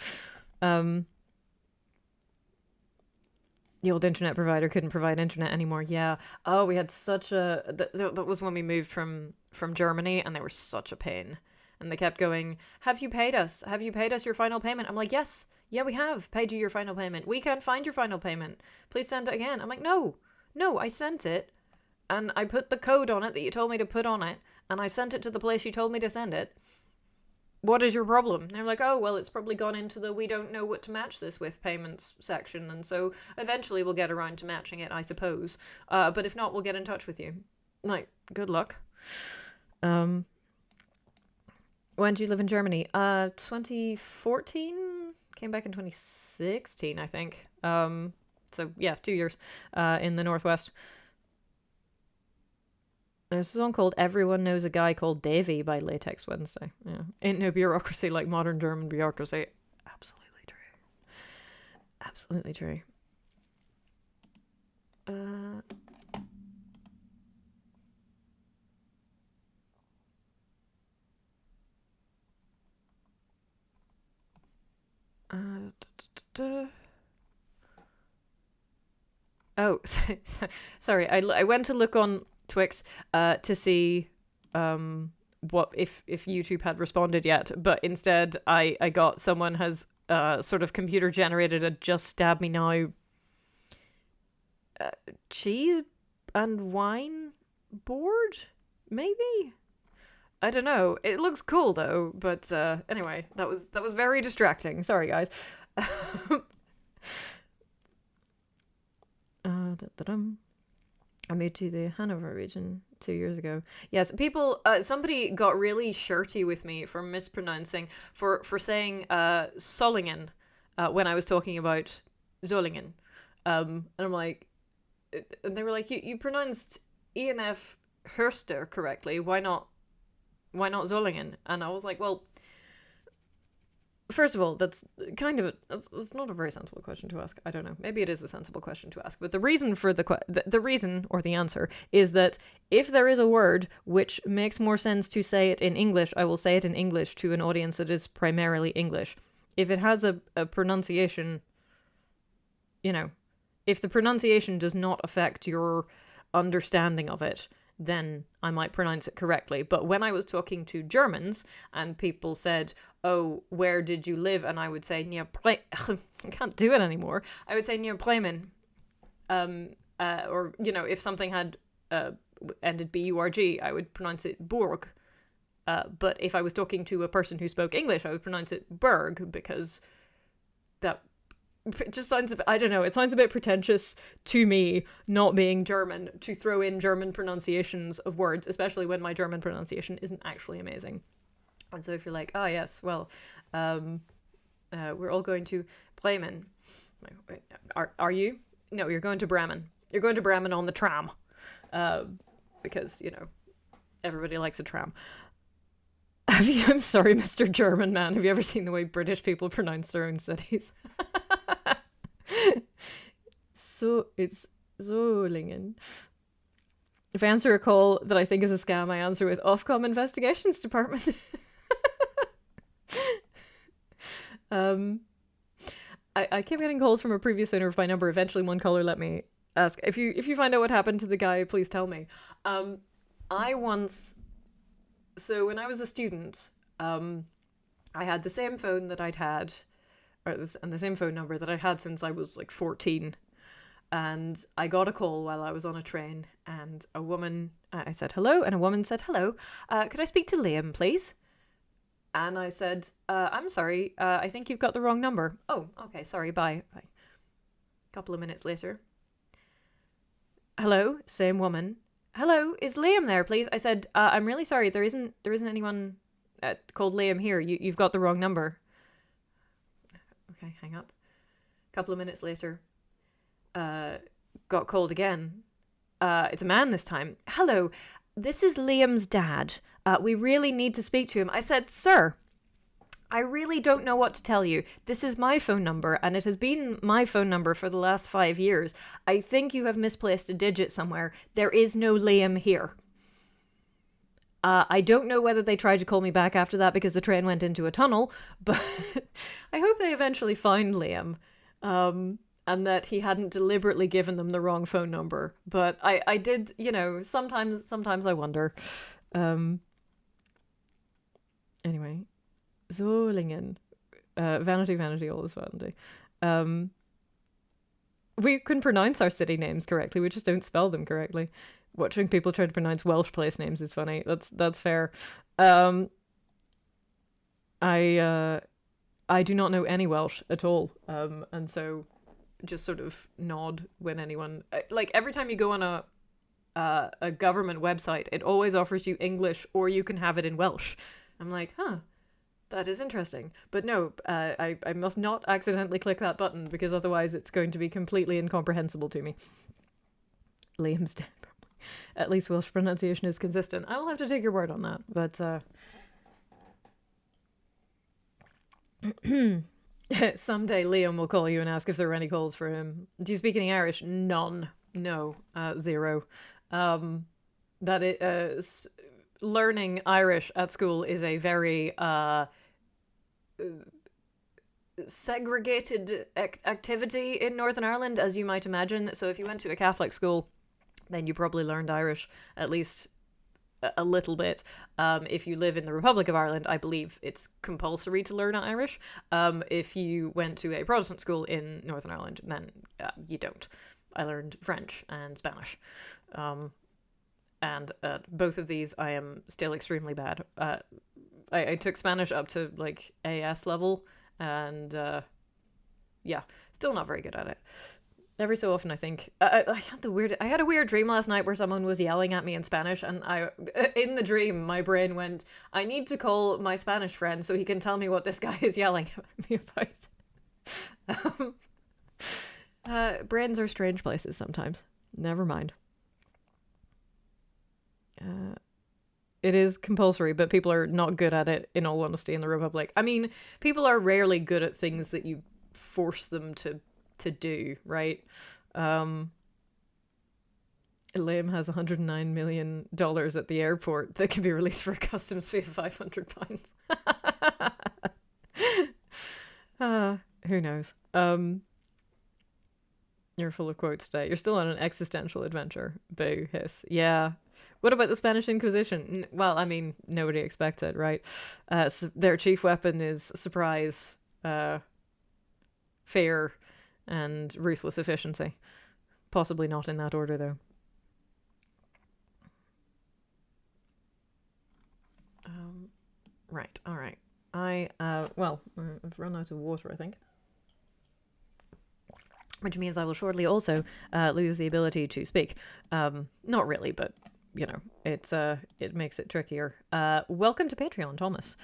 The old internet provider couldn't provide internet anymore. Yeah. Oh, we had such a that was when we moved from Germany, and they were such a pain. And they kept going, "Have you paid us? Have you paid us your final payment?" I'm like, "Yes. Yeah, we have paid you your final payment. We can't find your final payment. Please send it again." I'm like, "No. No, I sent it. And I put the code on it that you told me to put on it, and I sent it to the place you told me to send it. What is your problem?" And they're like, "Oh, well, it's probably gone into the we don't know what to match this with payments section, and so eventually we'll get around to matching it, I suppose. But if not, we'll get in touch with you." Like, good luck. When did you live in Germany? 2014? Came back in 2016, I think. So, yeah, 2 years in the Northwest. There's a song called "Everyone Knows a Guy Called Davy" by Latex Wednesday. Yeah. Ain't no bureaucracy like modern German bureaucracy. Absolutely true. Absolutely true. Oh, sorry. I went to look on Twix to see what if YouTube had responded yet, but instead I got someone has sort of computer generated a "just stab me now" cheese and wine board, maybe. I don't know. It looks cool though, but anyway, that was very distracting. Sorry, guys. I moved to the Hanover region 2 years ago. Yes, people. Somebody got really shirty with me for mispronouncing for saying Solingen when I was talking about Zollingen, and I'm like, and they were like, you pronounced ENF Hörster correctly. Why not Zollingen? And I was like, well, first of all, that's not a very sensible question to ask. I don't know. Maybe it is a sensible question to ask. But the reason for the reason or the answer is that if there is a word which makes more sense to say it in English, I will say it in English to an audience that is primarily English. If it has a pronunciation, if the pronunciation does not affect your understanding of it, then I might pronounce it correctly. But when I was talking to Germans and people said, "Oh, where did you live?" and I would say near I can't do it anymore. I would say near Bremen. Or, if something had ended BURG, I would pronounce it Burg. But if I was talking to a person who spoke English, I would pronounce it Berg, because that it just sounds I don't know, it sounds a bit pretentious to me, not being German, to throw in German pronunciations of words, especially when my German pronunciation isn't actually amazing. And so if you're like, "Oh yes, well, we're all going to Bremen," are you? No, you're going to Bremen. You're going to Bremen on the tram, because everybody likes a tram. I'm sorry, Mr. German man. Have you ever seen the way British people pronounce their own cities? So it's Solingen. If I answer a call that I think is a scam, I answer with Ofcom Investigations Department. I kept getting calls from a previous owner of my number. Eventually one caller let me ask, if you find out what happened to the guy, please tell me. So when I was a student, I had the same phone that I'd had, and the same phone number that I had since I was like 14. And I got a call while I was on a train, and a woman, I said hello, and a woman said, "Hello, could I speak to Liam, please?" And I said, "I'm sorry, I think you've got the wrong number." "Oh, okay, sorry, bye." A couple of minutes later, "Hello," same woman. "Hello, is Liam there, please?" I said, "I'm really sorry, there isn't anyone called Liam here. You've got the wrong number." Okay, hang up. A couple of minutes later, got called again. It's a man this time. "Hello, this is Liam's dad. We really need to speak to him." I said, "Sir, I really don't know what to tell you. This is my phone number, and it has been my phone number for the last 5 years. I think you have misplaced a digit somewhere. There is no Liam here. I don't know whether they tried to call me back after that because the train went into a tunnel, but I hope they eventually found Liam, and that he hadn't deliberately given them the wrong phone number. But I did, sometimes I wonder. Anyway. Solingen. Vanity, vanity, all is vanity. We can pronounce our city names correctly, we just don't spell them correctly. Watching people try to pronounce Welsh place names is funny. That's fair. I do not know any Welsh at all, and so just sort of nod when anyone, like, every time you go on a government website, it always offers you English or you can have it in Welsh. I'm like, huh. That is interesting. But no, I must not accidentally click that button because otherwise it's going to be completely incomprehensible to me. Liam's dead, probably. At least Welsh pronunciation is consistent. I will have to take your word on that. But someday Liam will call you and ask if there are any calls for him. Do you speak any Irish? None. No. Zero. That is... learning Irish at school is a very segregated activity in Northern Ireland, as you might imagine. So if you went to a Catholic school, then you probably learned Irish at least a little bit. If you live in the Republic of Ireland, I believe it's compulsory to learn Irish. If you went to a Protestant school in Northern Ireland, then you don't. I learned French and Spanish. And both of these I am still extremely bad. I took Spanish up to like AS level, and still not very good at it. Every so often I think I had a weird dream last night where someone was yelling at me in Spanish, and in the dream my brain went, I need to call my Spanish friend so he can tell me what this guy is yelling at me about. Brains are strange places sometimes. Never mind. It is compulsory, but people are not good at it, in all honesty, in the Republic. I mean, people are rarely good at things that you force them to do, right? Liam has $109 million at the airport that can be released for a customs fee of £500. Who knows? You're full of quotes today. You're still on an existential adventure. Boo, hiss. Yeah. What about the Spanish Inquisition? Well, I mean, nobody expects it, right? So their chief weapon is surprise, fear, and ruthless efficiency. Possibly not in that order, though. Right, all right. I've run out of water, I think. Which means I will shortly also lose the ability to speak. Not really, but it makes it trickier. Welcome to Patreon, Thomas.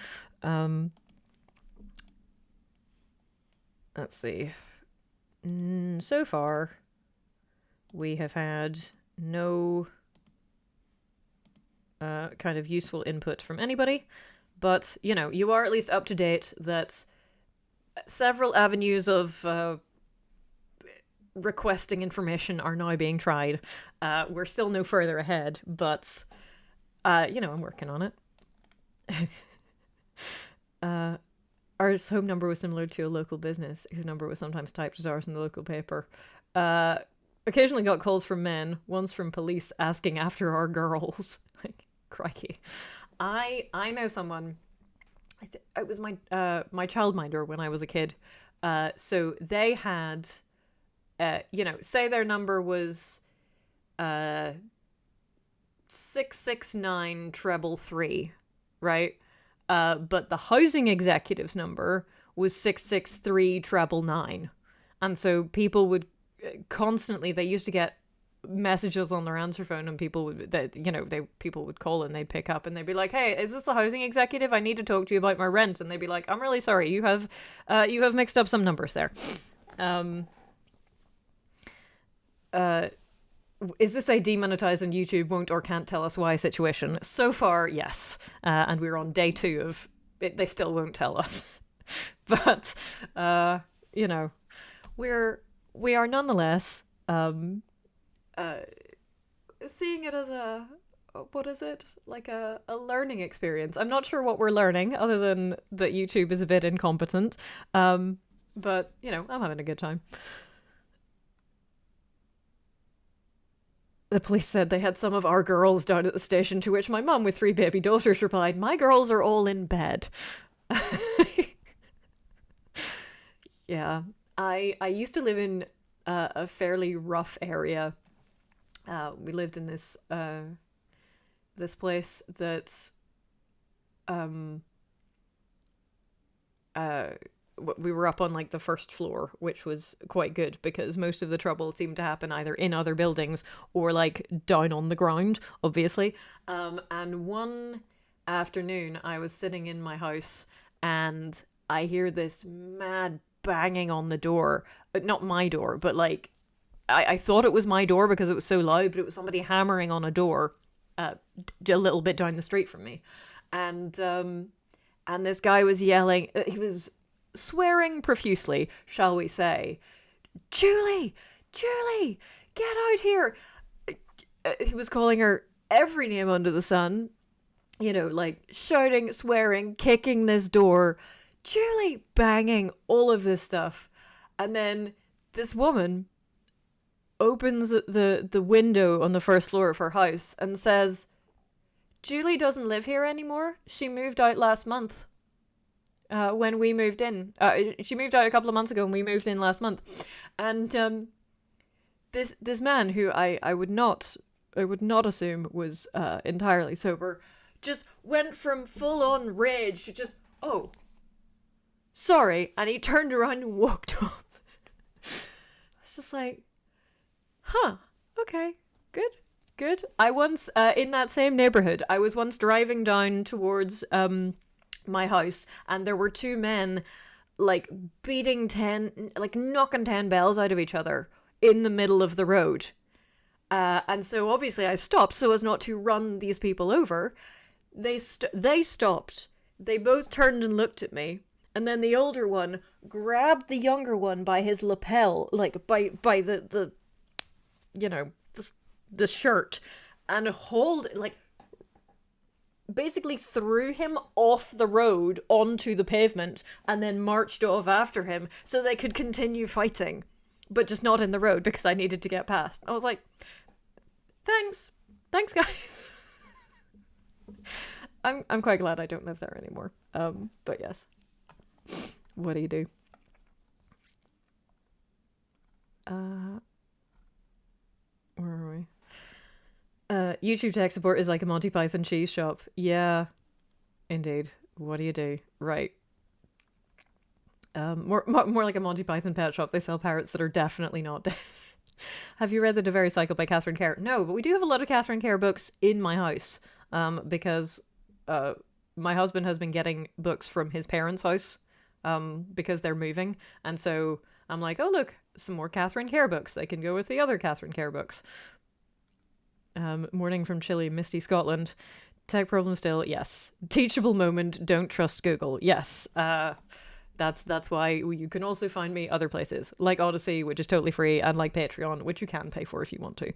Let's see. So far, we have had no kind of useful input from anybody, but you are at least up to date that several avenues of requesting information are now being tried. We're still no further ahead, but I'm working on it. Our home number was similar to a local business whose number was sometimes typed as ours in the local paper. Occasionally got calls from men, once from police asking after our girls. Like, crikey. I know someone. It was my childminder when I was a kid. So they had. Say their number was 669-333, right? But the housing executive's number was 663-999. And so people would constantly, they used to get messages on their answer phone, and people would call and they'd pick up and they'd be like, hey, is this the housing executive? I need to talk to you about my rent. And they'd be like, I'm really sorry, you have mixed up some numbers there. Is this a demonetized on YouTube, won't or can't tell us why situation? So far, yes. And we're on day 2 of they still won't tell us. But you know, we are nonetheless seeing it as a, what is it, like a learning experience. I'm not sure what we're learning other than that YouTube is a bit incompetent, but you know, I'm having a good time. The police said they had some of our girls down at the station, to which my mum with 3 baby daughters replied, "My girls are all in bed." Yeah, I used to live in a fairly rough area. We lived in this place that's um uh we were up on like the first floor, which was quite good because most of the trouble seemed to happen either in other buildings or like down on the ground, obviously. And one afternoon I was sitting in my house and I hear this mad banging on the door. Not my door, but like I thought it was my door because it was so loud, but it was somebody hammering on a door a little bit down the street from me. And this guy was yelling, he was swearing profusely, shall we say, Julie, Julie, get out here. He was calling her every name under the sun, you know, like shouting, swearing, kicking this door, Julie, banging, all of this stuff. And then this woman opens the window on the first floor of her house and says, Julie doesn't live here anymore. She moved out last month. When we moved in. She moved out a couple of months ago and we moved in last month. And this man, who I would not assume was entirely sober, just went from full on rage to just, oh, sorry, and he turned around and walked off. It's just like, huh, okay, good. I once, in that same neighborhood, I was once driving down towards my house, and there were 2 men like knocking 10 bells out of each other in the middle of the road. And so obviously I stopped so as not to run these people over. They stopped. They both turned and looked at me. And then the older one grabbed the younger one by his lapel, like by the you know, the shirt, and basically threw him off the road onto the pavement and then marched off after him so they could continue fighting, but just not in the road because I needed to get past. I was like, thanks guys. I'm quite glad I don't live there anymore. But yes, what do you do? Where are we? YouTube tech support is like a Monty Python cheese shop. Yeah, indeed. What do you do? Right. More like a Monty Python pet shop. They sell parrots that are definitely not dead. Have you read The Very Cycle by Catherine Kerr? No, but we do have a lot of Catherine Kerr books in my house. Because my husband has been getting books from his parents' house because they're moving. And so I'm like, oh, look, some more Catherine Kerr books. They can go with the other Catherine Kerr books. Morning from chilly, misty Scotland. Tech problem still, yes. Teachable moment, don't trust Google, yes. That's why you can also find me other places, like Odyssey, which is totally free, and like Patreon, which you can pay for if you want to.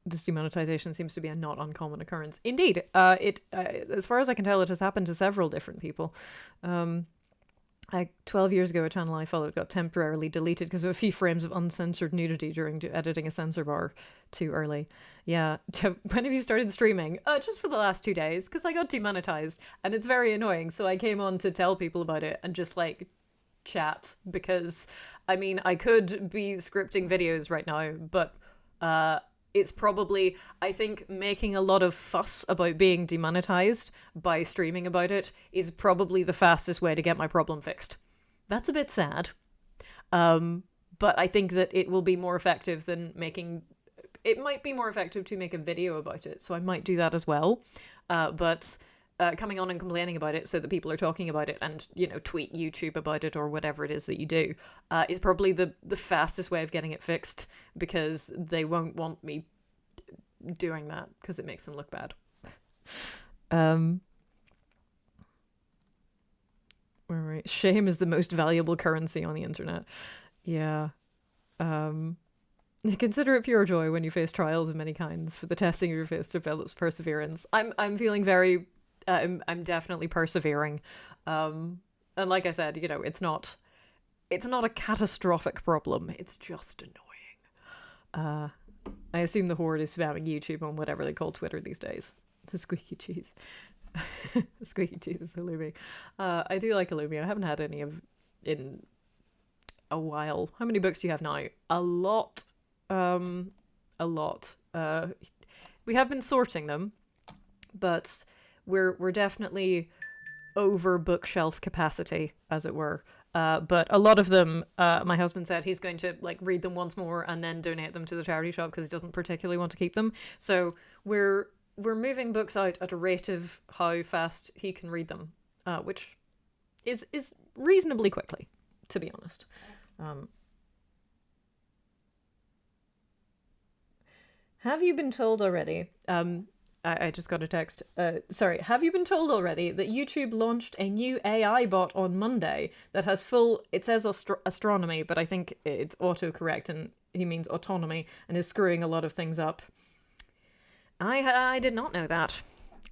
This demonetization seems to be a not uncommon occurrence. Indeed, as far as I can tell, it has happened to several different people. 12 years ago, a channel I followed got temporarily deleted because of a few frames of uncensored nudity during editing a censor bar too early. Yeah, when have you started streaming? Just for the last 2 days, because I got demonetized, and it's very annoying, so I came on to tell people about it and just, like, chat, because, I mean, I could be scripting videos right now, but, it's probably, I think, making a lot of fuss about being demonetized by streaming about it is probably the fastest way to get my problem fixed. That's a bit sad. But I think that it will be more effective than it might be more effective to make a video about it, so I might do that as well. But coming on and complaining about it so that people are talking about it and, you know, tweet YouTube about it or whatever it is that you do, is probably the fastest way of getting it fixed, because they won't want me doing that because it makes them look bad. All right. Shame is the most valuable currency on the internet. Yeah. Um, Consider it pure joy when you face trials of many kinds, for the testing of your faith develops perseverance. I'm feeling very, I'm definitely persevering, and like I said, it's not a catastrophic problem. It's just annoying. I assume the horde is spamming YouTube on whatever they call Twitter these days. The squeaky cheese. The squeaky cheese is halloumi. I do like halloumi. I haven't had any of in a while. How many books do you have now? A lot. A lot. We have been sorting them, but we're definitely over bookshelf capacity, as it were. But a lot of them, my husband said he's going to like read them once more and then donate them to the charity shop because he doesn't particularly want to keep them. So we're moving books out at a rate of how fast he can read them, which is reasonably quickly, to be honest. Have you been told already? I just got a text. Sorry, have you been told already that YouTube launched a new AI bot on Monday that has full, it says astronomy, but I think it's autocorrect and he means autonomy and is screwing a lot of things up. I did not know that.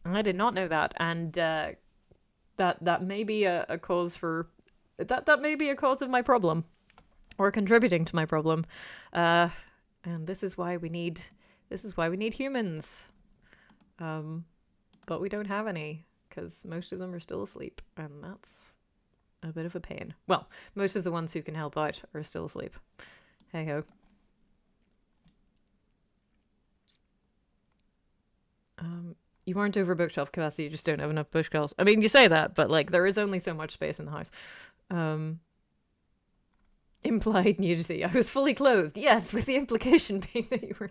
I did not know that. And that may be a cause for, that may be a cause of my problem or contributing to my problem. And this is why we need humans. But we don't have any because most of them are still asleep, and that's a bit of a pain. Well, most of the ones who can help out are still asleep. Hey ho. You aren't over bookshelf capacity, you just don't have enough bookshelves. I mean, you say that, but like there is only so much space in the house. Implied nudity. I was fully clothed. Yes, with the implication being that you were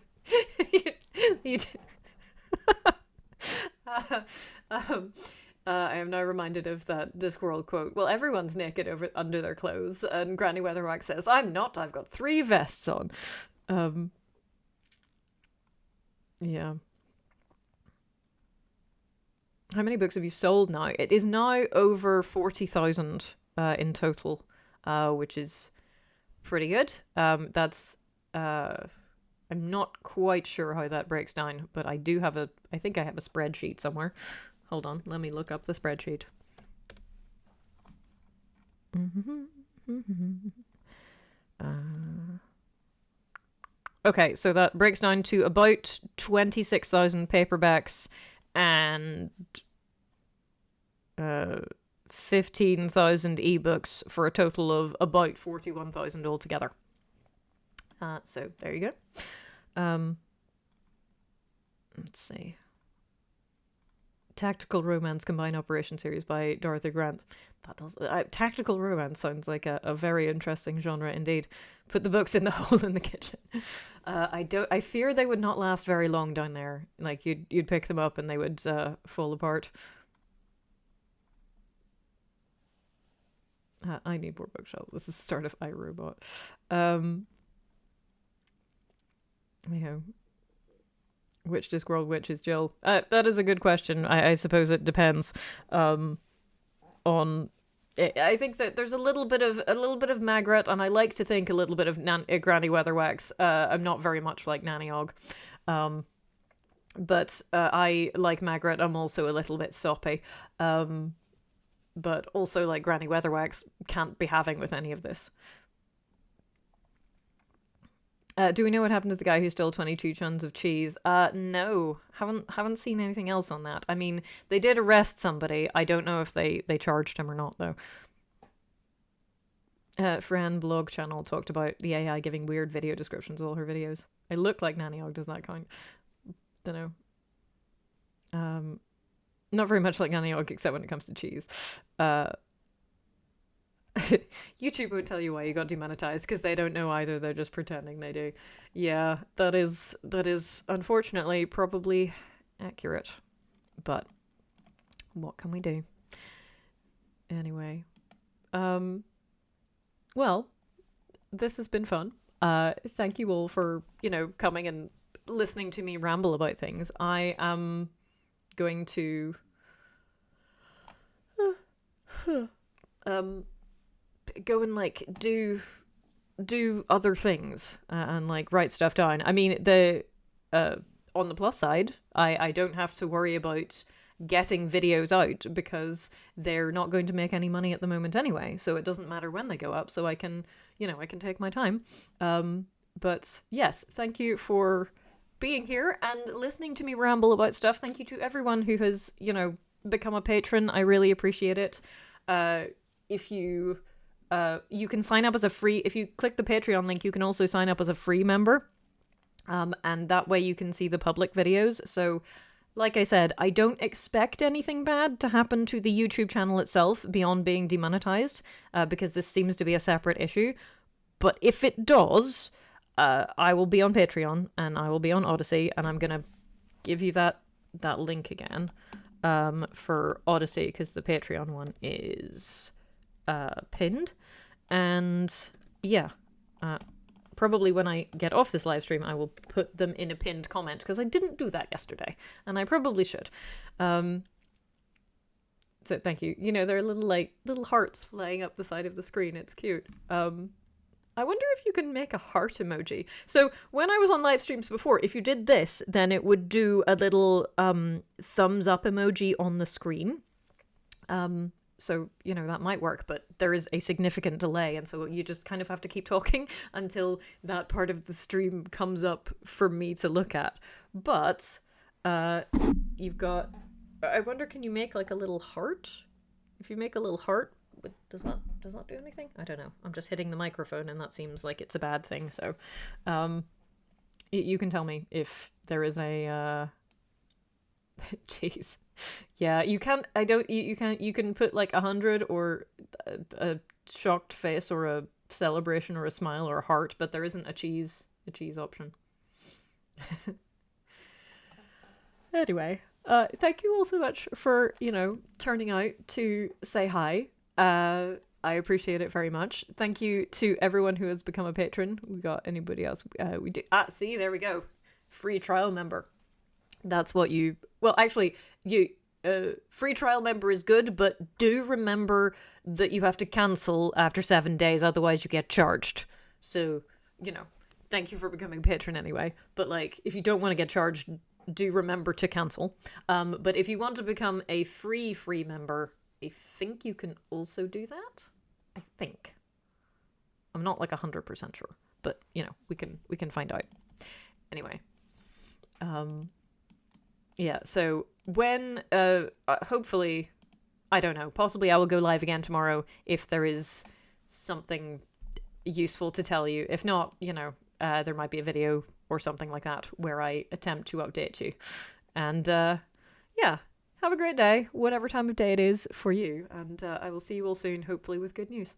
I am now reminded of that Discworld quote. Well, everyone's naked under their clothes, and Granny Weatherwax says, "I'm not. I've got 3 vests on." Yeah. How many books have you sold now? It is now over 40,000 in total, which is pretty good. That's I'm not quite sure how that breaks down, but I think I have a spreadsheet somewhere. Hold on, let me look up the spreadsheet. Okay, so that breaks down to about 26,000 paperbacks and 15,000 ebooks for a total of about 41,000 altogether. So there you go. Let's see. Tactical Romance Combined Operation Series by Dorothy Grant. That does. Tactical romance sounds like a very interesting genre indeed. Put the books in the hole in the kitchen. I fear they would not last very long down there. Like you'd pick them up and they would fall apart. I need more bookshelf. This is the start of iRobot. Yeah. Which Discworld, which is Jill? That is a good question. I suppose it depends. On, I think that there's a little bit of Magret, and I like to think a little bit of Granny Weatherwax. I'm not very much like Nanny Og, but I like Magret. I'm also a little bit soppy, but also like Granny Weatherwax can't be having with any of this. Do we know what happened to the guy who stole 22 tons of cheese? No. Haven't seen anything else on that. I mean, they did arrest somebody. I don't know if they charged him or not, though. Fran blog channel talked about the AI giving weird video descriptions of all her videos. I look like Nanny Og, does that count? Don't know. Not very much like Nanny Og, except when it comes to cheese. YouTube won't tell you why you got demonetized because they don't know either. They're just pretending they do. Yeah, that is unfortunately probably accurate. But what can we do? Anyway, well, this has been fun. Thank you all for coming and listening to me ramble about things. I am going to go and like do other things and like write stuff down. I mean, the on the plus side, I don't have to worry about getting videos out because they're not going to make any money at the moment anyway, so it doesn't matter when they go up, so I can take my time. But yes, thank you for being here and listening to me ramble about stuff. Thank you to everyone who has become a patron. I really appreciate it. If you can sign up as a free, if you click the Patreon link, you can also sign up as a free member. And that way you can see the public videos. So, like I said, I don't expect anything bad to happen to the YouTube channel itself beyond being demonetized, because this seems to be a separate issue. But if it does, I will be on Patreon and I will be on Odyssey, and I'm gonna give you that link again for Odyssey, because the Patreon one is pinned. And yeah, probably when I get off this live stream, I will put them in a pinned comment, because I didn't do that yesterday, and I probably should. So thank you. There are little hearts flying up the side of the screen. It's cute. I wonder if you can make a heart emoji. So when I was on live streams before, if you did this, then it would do a little thumbs up emoji on the screen. So, that might work, but there is a significant delay, and so you just kind of have to keep talking until that part of the stream comes up for me to look at. But you've got... I wonder, can you make like a little heart? If you make a little heart, does that do anything? I don't know. I'm just hitting the microphone, and that seems like it's a bad thing, so you can tell me if there is a... Jeez. Yeah, you can't. I don't. You can't. You can put like 100 or a shocked face or a celebration or a smile or a heart, but there isn't a cheese option. Anyway, thank you all so much for turning out to say hi. I appreciate it very much. Thank you to everyone who has become a patron. We got anybody else? We do. See, there we go. Free trial member. That's what you... Well, actually, free trial member is good, but do remember that you have to cancel after 7 days, otherwise you get charged. So, thank you for becoming a patron anyway. But, if you don't want to get charged, do remember to cancel. But if you want to become a free member, I think you can also do that. I think. I'm not 100% sure, but, we can find out. Anyway. Yeah, so when, hopefully, I don't know, possibly I will go live again tomorrow if there is something useful to tell you. If not, there might be a video or something like that where I attempt to update you. And, yeah, have a great day, whatever time of day it is for you. And I will see you all soon, hopefully with good news.